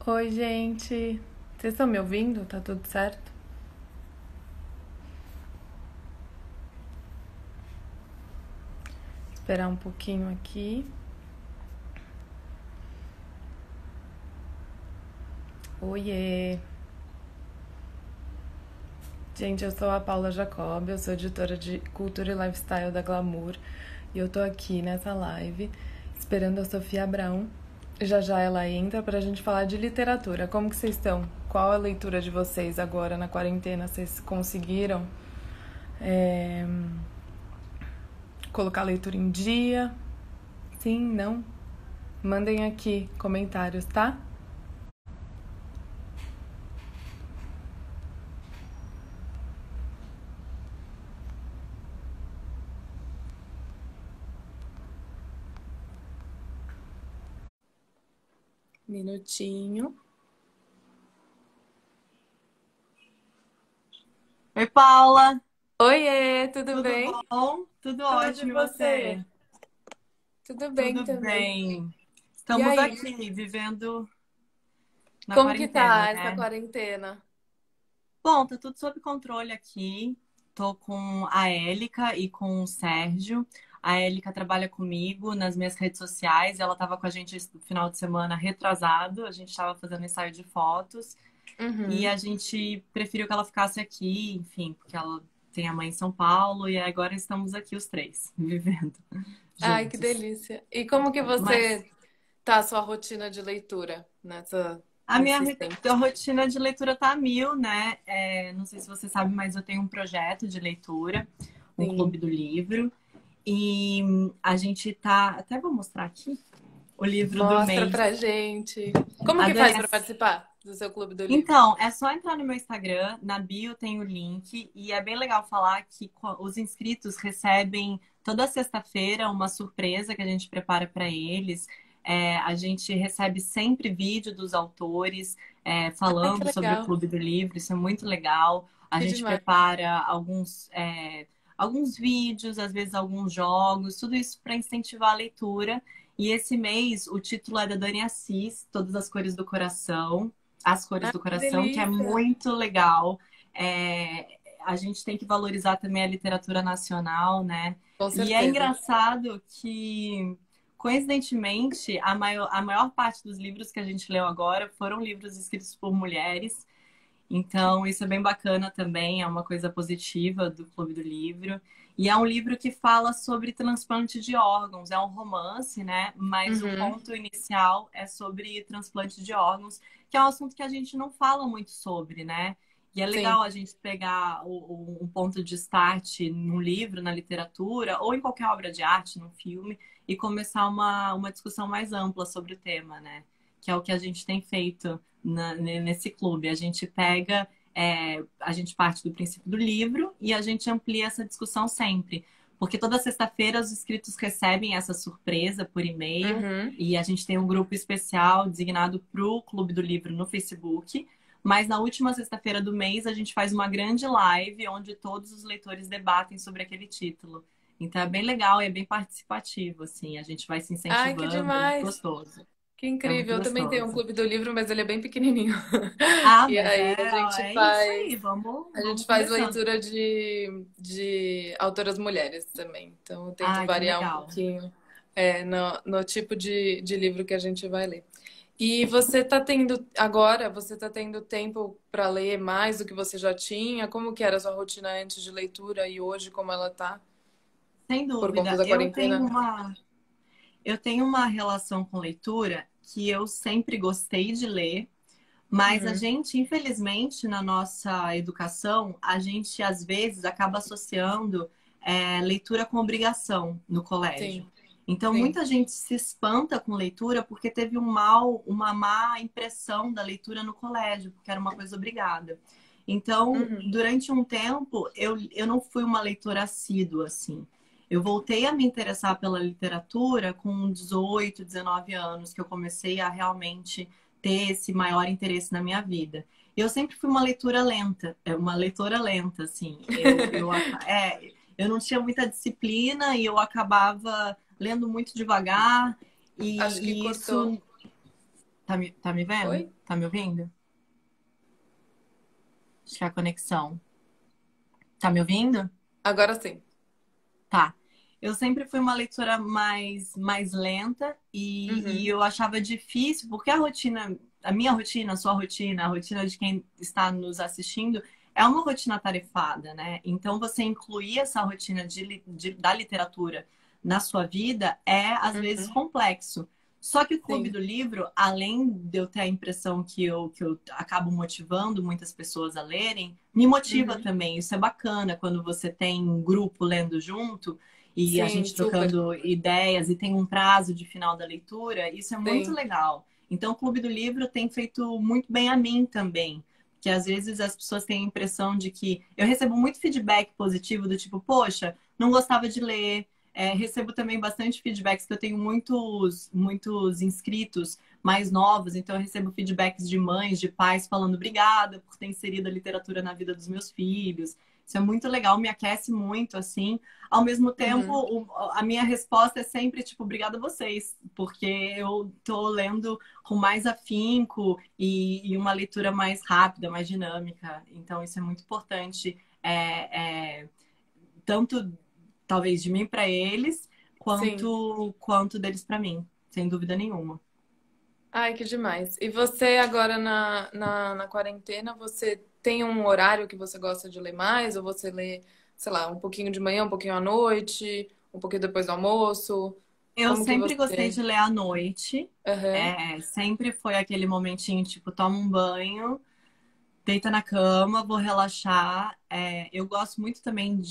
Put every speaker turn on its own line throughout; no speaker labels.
Oi, gente. Vocês estão me ouvindo? Tá tudo certo? Esperar um pouquinho aqui. Oiê. Gente, eu sou a Paula Jacob, eu sou editora de Cultura e Lifestyle da Glamour e eu tô aqui nessa live esperando a Sofia Abrão. Já já ela entra pra gente falar de literatura. Como que vocês estão? Qual a leitura de vocês agora na quarentena? Vocês conseguiram é, colocar a leitura em dia? Sim, não? Mandem aqui comentários, tá? Minutinho.
Oi, Paula,
Oiê, tudo
tudo
bem?
bom? Tudo
Tudo e
ótimo, e
você?
você?
Tudo bem
Tudo
também.
bem.
E
Estamos
aí,
aqui vivendo na
como que
quarentena,
tá essa
né?
quarentena?
Bom, tá tudo sob controle aqui. Tô com a Élica e com o Sérgio. A Élica trabalha comigo nas minhas redes sociais. Ela estava com a gente no final de semana retrasado. A gente estava fazendo ensaio de fotos e
Uhum.
a gente preferiu que ela ficasse aqui, enfim, porque ela tem a mãe em São Paulo e agora estamos aqui os três, vivendo
Ai, que
juntos.
delícia. E como que
Mas
você tá a sua rotina de leitura
a
nesses tempos?
a rotina de leitura tá a mil, né? Não sei se você sabe, mas eu tenho um projeto de leitura, um clube
Sim.
do livro. E a gente tá. Até vou mostrar aqui o livro do
Mostra
mês.
pra gente. Como
A
que
Dani.
faz pra participar do seu clube do livro?
Então, é só entrar no meu Instagram, na bio tem o link, e é bem legal falar que os inscritos recebem toda sexta-feira uma surpresa que a gente prepara para eles. A gente recebe sempre vídeo dos autores,
Ai, que
falando sobre o
legal.
Clube do Livro, isso é muito legal. A
Que
gente
demais.
prepara alguns vídeos, às vezes alguns jogos, tudo isso para incentivar a leitura. E esse mês o título é da Dani Assis, Todas as Cores do Coração. As Cores
Ai,
do
que
Coração, que é
delícia.
muito legal. A gente tem que valorizar também a literatura nacional, né?
Com
E é
certeza.
engraçado que, coincidentemente, a maior parte dos livros que a gente leu agora foram livros escritos por mulheres. Então, isso é bem bacana também, é uma coisa positiva do Clube do Livro. E é um livro que fala sobre transplante de órgãos. É um romance, né? Mas o
Uhum.
ponto inicial é sobre transplante de órgãos, que é um assunto que a gente não fala muito sobre, né? E é
Sim.
legal a gente pegar um ponto de start num livro, na literatura, ou em qualquer obra de arte, num filme, e começar uma discussão mais ampla sobre o tema, né? Que é o que a gente tem feito nesse clube. A gente pega, a gente parte do princípio do livro e a gente amplia essa discussão sempre. Porque toda sexta-feira os inscritos recebem essa surpresa por e-mail
Uhum.
e a gente tem um grupo especial designado para o Clube do Livro no Facebook. Mas na última sexta-feira do mês a gente faz uma grande live onde todos os leitores debatem sobre aquele título. Então é bem legal, é bem participativo, assim. A gente vai se
Ai, que
incentivando, é muito
demais.
gostoso.
Que
É muito
incrível. Eu também tenho um
gostoso.
clube do livro, mas ele é bem pequenininho.
Ah,
E
mas
aí
é isso aí,
a gente
vamos
faz
começando.
leitura de autoras mulheres também. Então eu tento
Ai, que
variar um
legal.
pouquinho no tipo de livro que a gente vai ler. E você tá tendo agora, você tá tendo tempo para ler mais do que você já tinha? Como que era a sua rotina antes de leitura e hoje como ela tá
Sem
por conta
dúvida.
da
Eu
quarentena?
tenho uma relação com leitura que eu sempre gostei de ler, mas a
Uhum.
gente, infelizmente, na nossa educação, a gente às vezes acaba associando leitura com obrigação no colégio.
Sim,
Então,
sim.
muita gente se espanta com leitura porque teve uma má impressão da leitura no colégio, porque era uma coisa obrigada. Então,
Uhum.
durante um tempo, eu não fui uma leitora assídua, assim. Eu voltei a me interessar pela literatura com 18, 19 anos, que eu comecei a realmente ter esse maior interesse na minha vida. Eu sempre fui uma leitora lenta, assim. Eu não tinha muita disciplina e eu acabava lendo muito devagar,
Acho que
e
cortou.
isso Tá me vendo?
Oi?
Tá me ouvindo? Acho que é a conexão. Tá me ouvindo?
Agora sim.
Tá. Eu sempre fui uma leitora mais lenta e
Uhum,
eu achava difícil, porque a minha rotina, a sua rotina, a rotina de quem está nos assistindo, é uma rotina tarefada, né? Então, você incluir essa rotina da literatura na sua vida é, às vezes,
uhum,
complexo. Só que o Clube
sim.
do Livro, além de eu ter a impressão que eu acabo motivando muitas pessoas a lerem, me motiva
Uhum.
também. Isso é bacana quando você tem um grupo lendo junto e a
Sim,
gente
super.
trocando ideias e tem um prazo de final da leitura. Isso é muito
Sim.
legal. Então, o Clube do Livro tem feito muito bem a mim também. Que às vezes as pessoas têm a impressão de que eu recebo muito feedback positivo do tipo, poxa, não gostava de ler. Recebo também bastante feedbacks, que eu tenho muitos inscritos mais novos, então eu recebo feedbacks de mães, de pais falando obrigada por ter inserido a literatura na vida dos meus filhos. Isso é muito legal, me aquece muito, assim. Ao mesmo tempo,
Uhum.
a minha resposta é sempre, tipo, obrigada a vocês, porque eu tô lendo com mais afinco e uma leitura mais rápida, mais dinâmica. Então, isso é muito importante. Tanto talvez de mim para eles,
Sim.
quanto deles para mim, sem dúvida nenhuma.
Ai, que demais. E você agora na quarentena, você tem um horário que você gosta de ler mais? Ou você lê, sei lá, um pouquinho de manhã, um pouquinho à noite, um pouquinho depois do almoço?
Eu
Como que
sempre gostei
você...
de ler à noite.
Aham.
Sempre foi aquele momentinho, tipo, toma um banho, deita na cama, vou relaxar. Eu gosto muito também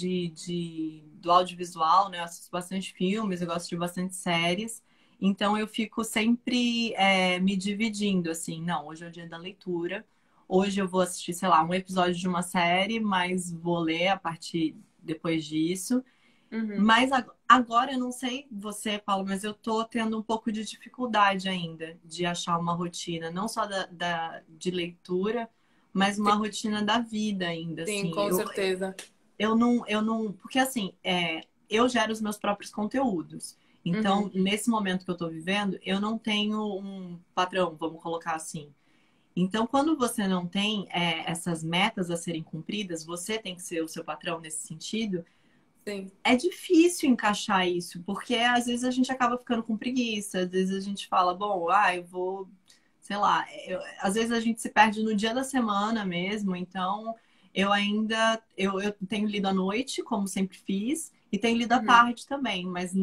do audiovisual, né? Eu assisto bastante filmes, eu gosto de bastante séries. Então eu fico sempre me dividindo, assim, não, hoje é o dia da leitura. Hoje eu vou assistir, sei lá, um episódio de uma série, mas vou ler a partir depois disso.
Uhum.
Mas agora eu não sei você, Paulo, mas eu tô tendo um pouco de dificuldade ainda de achar uma rotina, não só de leitura, mas uma rotina da vida ainda,
Sim,
assim.
com certeza.
Porque assim, eu gero os meus próprios conteúdos. Então,
Uhum.
nesse momento que eu tô vivendo, eu não tenho um patrão, vamos colocar assim. Então, quando você não tem, essas metas a serem cumpridas, você tem que ser o seu patrão nesse sentido.
Sim.
É difícil encaixar isso, porque às vezes a gente acaba ficando com preguiça, às vezes a gente fala, bom, eu vou, sei lá, às vezes a gente se perde no dia da semana mesmo, então eu tenho lido à noite, como sempre fiz, e tenho lido à
Uhum.
tarde também, mas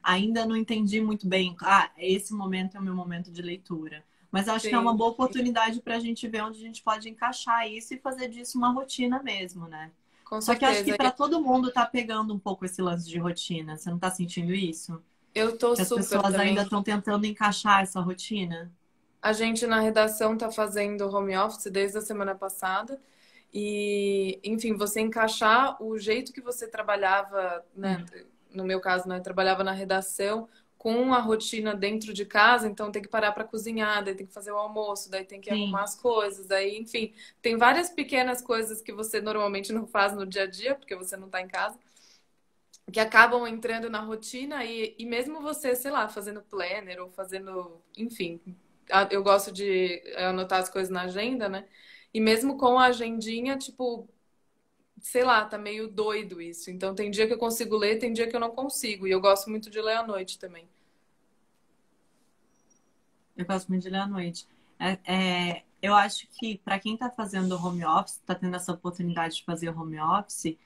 ainda não entendi muito bem, esse momento é o meu momento de leitura. Mas acho que é uma
Sim.
boa oportunidade para a gente ver onde a gente pode encaixar isso e fazer disso uma rotina mesmo, né?
Com
Só que eu acho que
certeza.
para todo mundo tá pegando um pouco esse lance de rotina. Você não tá sentindo isso?
Eu tô
Que as
super
pessoas ainda
também.
estão tentando encaixar essa rotina?
A gente na redação tá fazendo home office desde a semana passada. E, enfim, você encaixar o jeito que você trabalhava, né? No meu caso, né? Trabalhava na redação com a rotina dentro de casa, então tem que parar para cozinhar, daí tem que fazer o almoço, daí tem que arrumar
Sim,
as coisas, daí, enfim, tem várias pequenas coisas que você normalmente não faz no dia a dia, porque você não tá em casa, que acabam entrando na rotina e mesmo você, sei lá, fazendo planner ou fazendo, enfim, eu gosto de anotar as coisas na agenda, né? E mesmo com a agendinha, tipo, sei lá, tá meio doido isso. Então tem dia que eu consigo ler, tem dia que eu não consigo. E eu gosto muito de ler à noite também.
eu gosto muito de ler à noite. Eu acho que para quem está fazendo home office, está tendo essa oportunidade de fazer home office,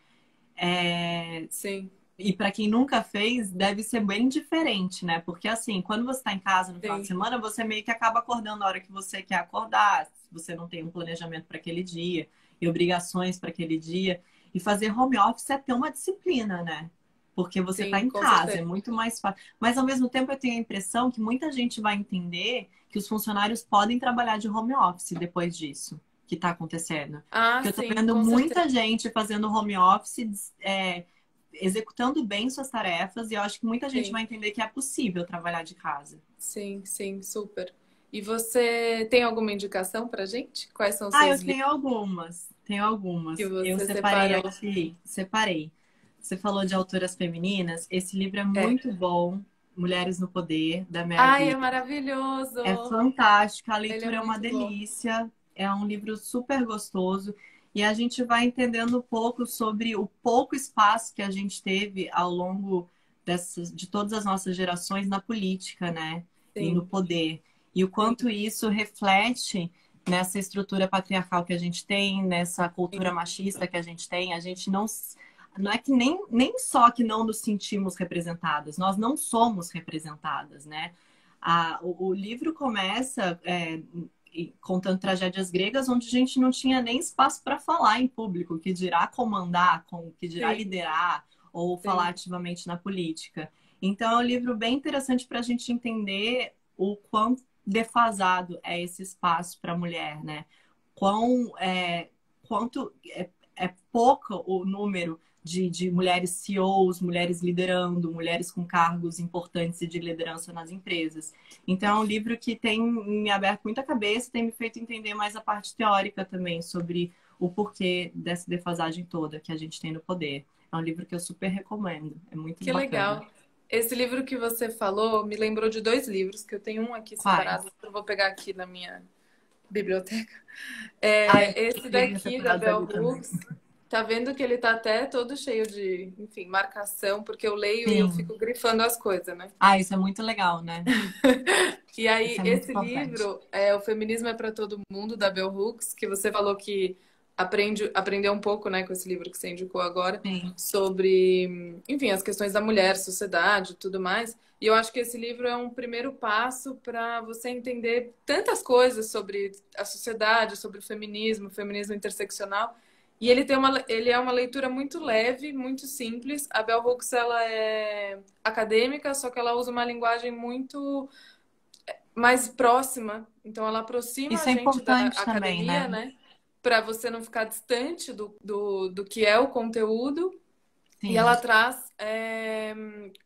é,
Sim,
e para quem nunca fez, deve ser bem diferente, né? Porque assim, quando você está em casa no final de
sim,
semana, você meio que acaba acordando a hora que você quer acordar, se você não tem um planejamento para aquele dia e obrigações para aquele dia. E fazer home office é ter uma disciplina, né? Porque você está
sim,
em
com
casa,
certeza.
é muito mais fácil. Mas ao mesmo tempo eu tenho a impressão que muita gente vai entender que os funcionários podem trabalhar de home office depois disso que está acontecendo.
Ah,
Porque eu estou
sim,
vendo
com certeza.
muita gente fazendo home office, executando bem suas tarefas, e eu acho que muita gente
Sim,
vai entender que é possível trabalhar de casa.
sim, sim, super. E você tem alguma indicação pra gente? Quais são os seus
Eu
livros
tenho algumas, tenho
que
algumas. Eu
você
separei
separou?
aqui, separei. Você falou de autoras femininas, esse livro é
É.
muito bom. Mulheres no Poder, da
Ai, é
Mary. É
maravilhoso!
fantástico, a
Ele é
leitura é uma
muito bom.
delícia, é um livro super gostoso e a gente vai entendendo um pouco sobre o pouco espaço que a gente teve ao longo de todas as nossas gerações na política, né? E no
Sim,
poder. E o
sim,
quanto isso reflete nessa estrutura patriarcal que a gente tem, nessa cultura
sim.
machista que a gente tem. A gente não é que nem só que não nos sentimos representadas, nós não somos representadas, né? O livro começa contando tragédias gregas onde a gente não tinha nem espaço para falar em público, que dirá comandar, que dirá
Sim,
liderar ou falar
sim.
ativamente na política. Então é um livro bem interessante para a gente entender o quão defasado é esse espaço para a mulher, né? Quanto é pouco o número de mulheres CEOs, mulheres liderando, mulheres com cargos importantes e de liderança nas empresas. Então, é um livro que tem me aberto muita cabeça, tem me feito entender mais a parte teórica também sobre o porquê dessa defasagem toda que a gente tem no poder. É um livro que eu super recomendo, é muito
Que
bacana.
legal. Esse livro que você falou me lembrou de dois livros, que eu tenho um aqui separado,
Quais?
que eu vou pegar aqui na minha biblioteca.
Ah, eu
É,
tenho
esse
livros
daqui, da
separados
Bell
ali também.
Hooks, tá vendo que ele tá até todo cheio de, enfim, marcação, porque eu leio e eu
Sim.
fico grifando as coisas, né?
Ah, isso é muito legal, né?
E aí,
Isso é muito
esse
importante.
livro, O Feminismo é para Todo Mundo, da Bell Hooks, que você falou que aprendeu um pouco, né, com esse livro que você indicou agora,
Sim,
sobre, enfim, as questões da mulher, sociedade e tudo mais. E eu acho que esse livro é um primeiro passo para você entender tantas coisas sobre a sociedade, sobre o feminismo interseccional. E ele é uma leitura muito leve, muito simples. A Bell Hooks, ela é acadêmica, só que ela usa uma linguagem muito mais próxima. Então, ela aproxima a
isso é
gente da
importante também,
academia,
né?
né? Para você não ficar distante do que é o conteúdo. E ela
Sim,
traz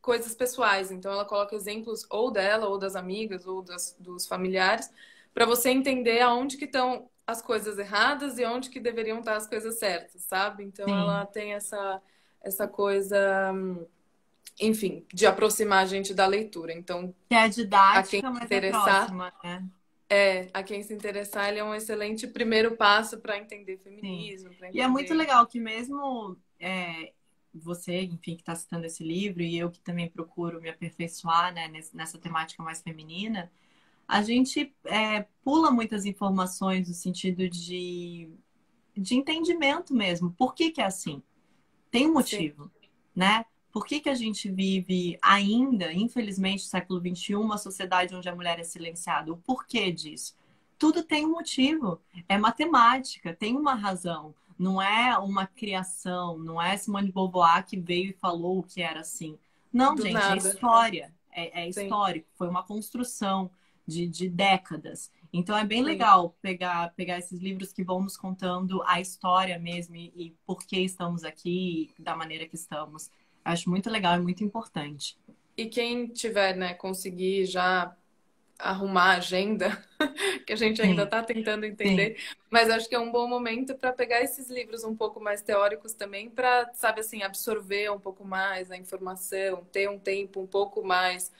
coisas pessoais. Então, ela coloca exemplos ou dela, ou das amigas, ou dos familiares, para você entender aonde que estão as coisas erradas e onde que deveriam estar as coisas certas, sabe? Então, ela
sim.
tem essa coisa, enfim, de aproximar a gente da leitura. Então,
Que é
a quem
didática,
se
mas é
interessar,
próxima, né?
a quem se interessar, ele é um excelente primeiro passo para entender
Sim.
feminismo, para
E é muito
entender.
legal que mesmo você, enfim, que está citando esse livro, e eu que também procuro me aperfeiçoar, né, nessa temática mais feminina, a gente pula muitas informações no sentido de entendimento mesmo. Por que que é assim? Tem um
Sim,
motivo, né? Por que que a gente vive ainda, infelizmente, no século XXI, uma sociedade onde a mulher é silenciada? O porquê disso? Tudo tem um motivo. É matemática, tem uma razão. Não é uma criação, não é Simone de Beauvoir que veio e falou o que era assim. Não,
do
gente, é
nada.
história. É
Sim,
histórico. Foi uma construção de décadas. Então é bem
sim.
legal pegar esses livros que vão nos contando a história mesmo e por que estamos aqui da maneira que estamos. Acho muito legal e muito importante.
E quem tiver, né, conseguir já arrumar a agenda, que a gente ainda
Sim,
está tentando
sim,
entender, mas acho que é um bom momento para pegar esses livros um pouco mais teóricos também, para, sabe assim, absorver um pouco mais a informação, ter um tempo um pouco mais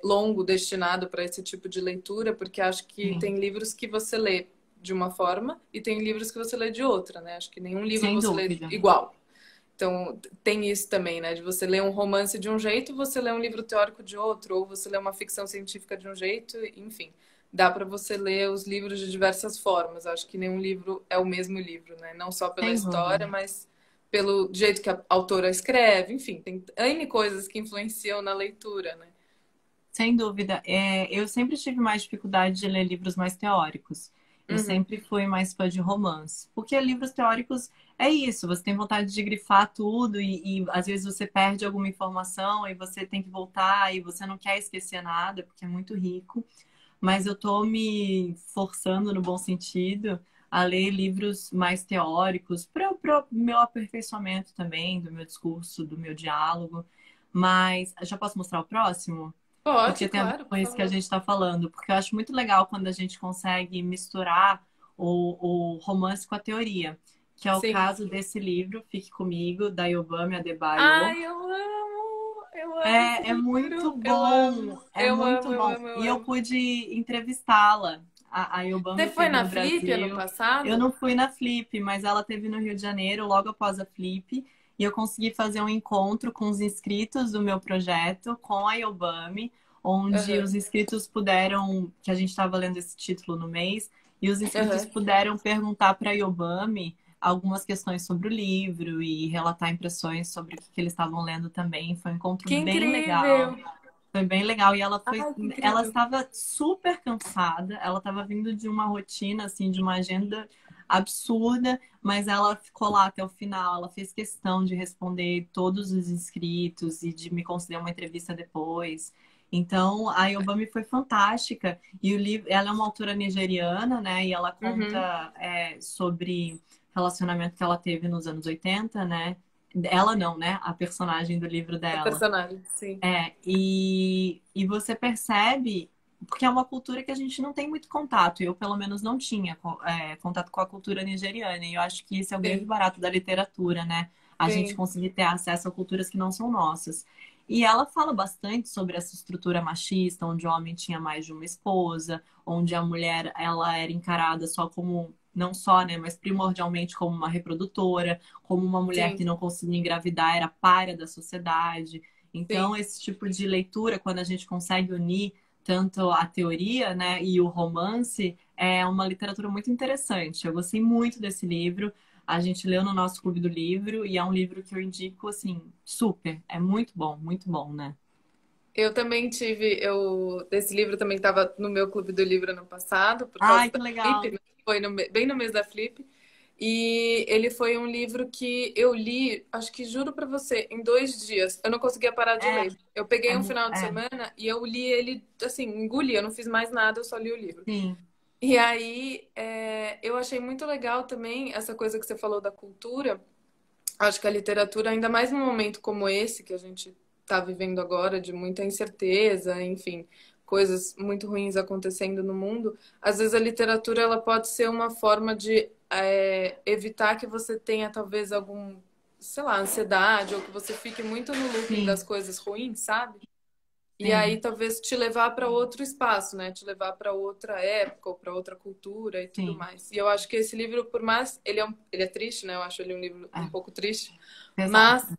longo destinado para esse tipo de leitura, porque acho que
sim.
tem livros que você lê de uma forma e tem livros que você lê de outra, né? Acho que nenhum livro
Sem
você lê
dúvida.
igual. Então, tem isso também, né? De você ler um romance de um jeito, você lê um livro teórico de outro, ou você lê uma ficção científica de um jeito, enfim. Dá para você ler os livros de diversas formas. Acho que nenhum livro é o mesmo livro, né? Não só pela
Sem
história,
dúvida.
mas pelo jeito que a autora escreve. Enfim, tem N coisas que influenciam na leitura, né?
Sem dúvida. Eu sempre tive mais dificuldade de ler livros mais teóricos. Eu
Uhum.
sempre fui mais fã de romance. Porque livros teóricos é isso, você tem vontade de grifar tudo e às vezes você perde alguma informação e você tem que voltar e você não quer esquecer nada, porque é muito rico. Mas eu tô me forçando, no bom sentido, a ler livros mais teóricos para o meu aperfeiçoamento também, do meu discurso, do meu diálogo. Mas já posso mostrar o próximo?
Pode,
Porque tem a ver
claro,
com
por
isso que a
favor.
gente está falando. Porque eu acho muito legal quando a gente consegue misturar o romance com a teoria, que é o
Sim.
caso desse livro, Fique Comigo, da Yobami Adebayo.
Ai, eu amo esse
É muito
livro. Eu
bom,
amo,
é
eu
muito
amo, eu
bom.
amo, eu
E eu
amo.
pude entrevistá-la. A Yobami
Você foi
esteve
na
no
Flip ano
Brasil. Eu
passado?
não fui na Flip, mas ela esteve no Rio de Janeiro logo após a Flip. E eu consegui fazer um encontro com os inscritos do meu projeto, com a Yobami, onde os
Aham,
inscritos puderam, que a gente estava lendo esse título no mês, e os inscritos
aham.
puderam perguntar para a Yobami algumas questões sobre o livro e relatar impressões sobre o que eles estavam lendo também. Foi um encontro
Que
bem legal.
incrível!
Foi bem legal. E
Ai, que
ela
incrível!
estava super cansada. Ela estava vindo de uma rotina, assim, de uma agenda absurda, mas ela ficou lá até o final. Ela fez questão de responder todos os inscritos e de me conceder uma entrevista depois. Então, a Yobami foi fantástica. E o livro, ela é uma autora nigeriana, né? E ela
Uhum.
conta sobre relacionamento que ela teve nos anos 80, né? Ela não, né? A personagem do livro
A
dela.
personagem, sim.
E você percebe, porque é uma cultura que a gente não tem muito contato. Eu, pelo menos, não tinha contato com a cultura nigeriana. E eu acho que esse é o grande
Sim,
barato da literatura, né? A gente
sim,
conseguir ter acesso a culturas que não são nossas. E ela fala bastante sobre essa estrutura machista, onde o homem tinha mais de uma esposa, onde a mulher ela era encarada só como, não só, né, mas primordialmente como uma reprodutora, como uma mulher que
sim,
não conseguia engravidar, era pária da sociedade. Então,
sim.
esse tipo de leitura, quando a gente consegue unir tanto a teoria, né, e o romance, é uma literatura muito interessante. Eu gostei muito desse livro. A gente leu no nosso clube do livro e é um livro que eu indico assim, super. É muito bom, né?
Eu também tive, esse livro também estava no meu clube do livro ano passado, por causa
Ai, que
da Flip,
legal.
né? Foi bem no mês da Flip. E ele foi um livro que eu li, acho que juro pra você, em 2 dias. Eu não conseguia parar de
É,
ler. Eu peguei um final de
é,
semana e eu li ele, assim, engoli. Eu não fiz mais nada, eu só li o livro.
sim,
E aí, eu achei muito legal também essa coisa que você falou da cultura. Acho que a literatura, ainda mais num momento como esse que a gente está vivendo agora, de muita incerteza, enfim, coisas muito ruins acontecendo no mundo, às vezes a literatura ela pode ser uma forma de evitar que você tenha talvez algum, sei lá, ansiedade, ou que você fique muito no looping das
sim,
coisas ruins, sabe? E aí
sim,
talvez te levar para outro espaço, né? Te levar para outra época ou para outra cultura e tudo
sim.
mais. E eu acho que esse livro, por mais ele é triste, né? Eu acho ele um livro um
É,
pouco triste,
pesado.
mas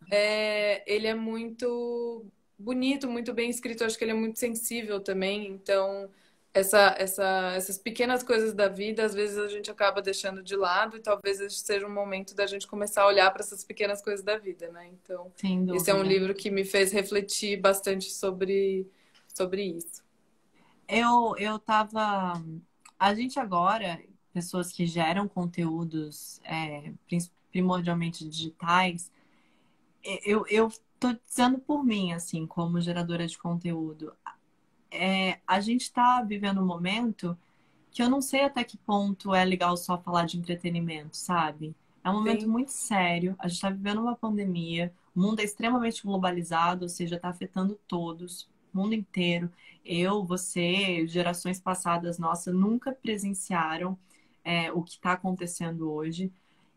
ele é muito bonito, muito bem escrito. Eu acho que ele é muito sensível também. Então essas pequenas coisas da vida, às vezes a gente acaba deixando de lado e talvez esse seja um momento da gente começar a olhar para essas pequenas coisas da vida, né? Então
Sem
esse é um
dúvida.
livro que me fez refletir bastante sobre isso.
Eu tava. A gente agora, pessoas que geram conteúdos primordialmente digitais, eu tô dizendo por mim, assim, como geradora de conteúdo, a gente está vivendo um momento que eu não sei até que ponto é legal só falar de entretenimento, sabe? É um momento
Sim,
muito sério. A gente está vivendo uma pandemia, o mundo é extremamente globalizado, ou seja, está afetando todos, o mundo inteiro. Eu, você, gerações passadas nossas nunca presenciaram o que está acontecendo hoje.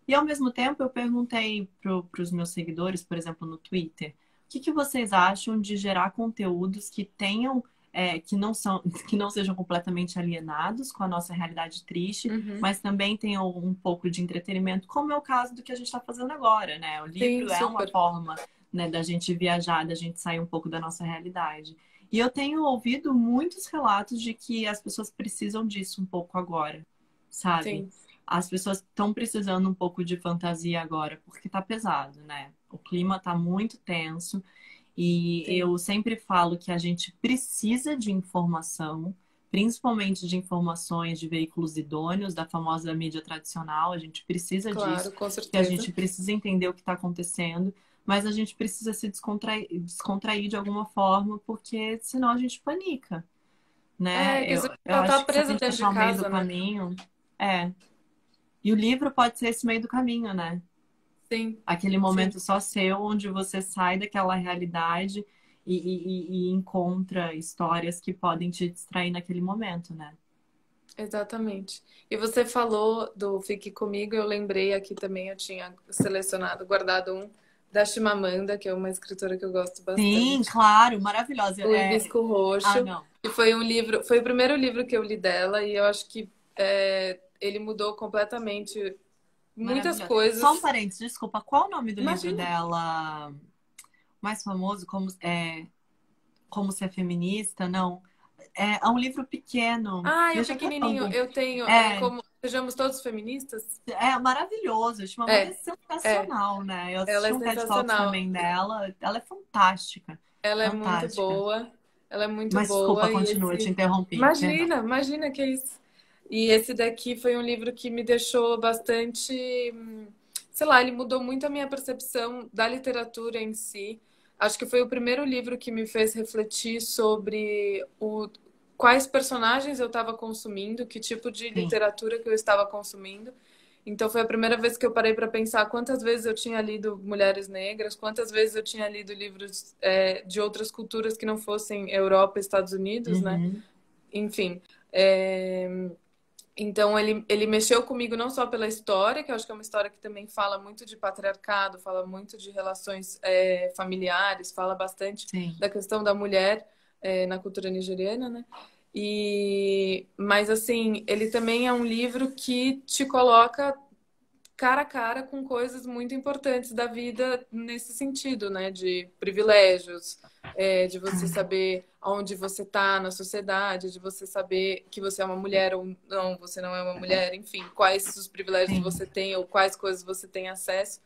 E ao mesmo tempo eu perguntei para os meus seguidores, por exemplo, no Twitter, o que vocês acham de gerar conteúdos que tenham, que não são, que não sejam completamente alienados com a nossa realidade triste,
uhum.
mas também tenham um pouco de entretenimento, como é o caso do que a gente está fazendo agora, né? O
Sim,
livro é uma
super.
forma, né, da gente viajar, da gente sair um pouco da nossa realidade. E eu tenho ouvido muitos relatos de que as pessoas precisam disso um pouco agora, sabe?
Sim,
As pessoas estão precisando um pouco de fantasia agora, porque tá pesado, né? O clima tá muito tenso e
sim.
eu sempre falo que a gente precisa de informação, principalmente de informações de veículos idôneos, da famosa mídia tradicional, a gente precisa disso,
Claro, com
que a
certeza.
gente precisa entender o que está acontecendo, mas a gente precisa se descontrair de alguma forma, porque senão a gente panica,
É,
né?
que a gente
Eu
já tá
acho que se a
presa
gente
dentro de
achar o meio do
casa, né?
caminho, é. E o livro pode ser esse meio do caminho, né?
Sim,
Aquele
sim,
momento só seu, onde você sai daquela realidade e encontra histórias que podem te distrair naquele momento, né?
exatamente. E você falou do Fique Comigo, eu lembrei aqui também, eu tinha selecionado, guardado um da Chimamanda, que é uma escritora que eu gosto
Sim,
bastante.
claro, maravilhosa.
O Hibisco
Ah,
Roxo,
não.
que foi um livro, foi o primeiro livro que eu li dela e eu acho que ele mudou completamente muitas
Maravilhosa. Só um
coisas.
parênteses, desculpa, qual o nome do livro
Imagina.
dela mais famoso? Como Ser Feminista? Não. É um livro pequeno.
Ah, é o
Deixa eu até dar um
pequenininho. Eu tenho,
É,
como sejamos todos feministas?
é maravilhoso. A Chimamanda é
É, é.
sensacional, né? Eu
Ela
assisti
é
um TED Talks
sensacional.
também dela. Ela é fantástica.
Ela é muito
Fantástica.
boa. Ela é muito
Mas desculpa,
boa e
continua, eu te
esse,
interrompi. Perdão.
imagina que é isso. E esse daqui foi um livro que me deixou bastante, sei lá, ele mudou muito a minha percepção da literatura em si. Acho que foi o primeiro livro que me fez refletir sobre quais personagens eu estava consumindo, que tipo de
Sim.
literatura que eu estava consumindo. Então foi a primeira vez que eu parei para pensar quantas vezes eu tinha lido Mulheres Negras, quantas vezes eu tinha lido livros de outras culturas que não fossem Europa e Estados Unidos, né?
Uhum.
Enfim. é, Então ele mexeu comigo não só pela história, que eu acho que é uma história que também fala muito de patriarcado, fala muito de relações familiares, fala bastante
Sim.
da questão da mulher na cultura nigeriana, né? Mas assim, ele também é um livro que te coloca cara a cara com coisas muito importantes da vida nesse sentido, né? De privilégios, de você saber onde você está na sociedade, de você saber que você é uma mulher ou não, você não é uma mulher, enfim, quais os privilégios
Sim.
você tem ou quais coisas você tem acesso.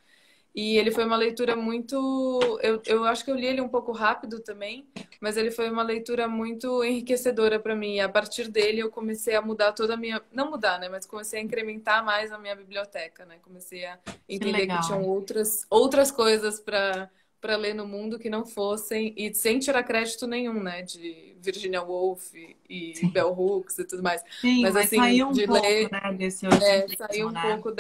E ele foi uma leitura muito. Eu acho que eu li ele um pouco rápido também, mas ele foi uma leitura muito enriquecedora para mim. E a partir dele eu comecei a mudar toda a minha. Não mudar, né? Mas comecei a incrementar mais a minha biblioteca, né? Comecei a
Que
entender que tinham
legal.
outras coisas para ler no mundo que não fossem, e sem tirar crédito nenhum, né? De Virginia Woolf e
Sim.
Bell Hooks e tudo mais.
Sim,
Mas
mas
assim,
saiu um
de
pouco,
ler
né, desse
sair
hoje
um
né?
pouco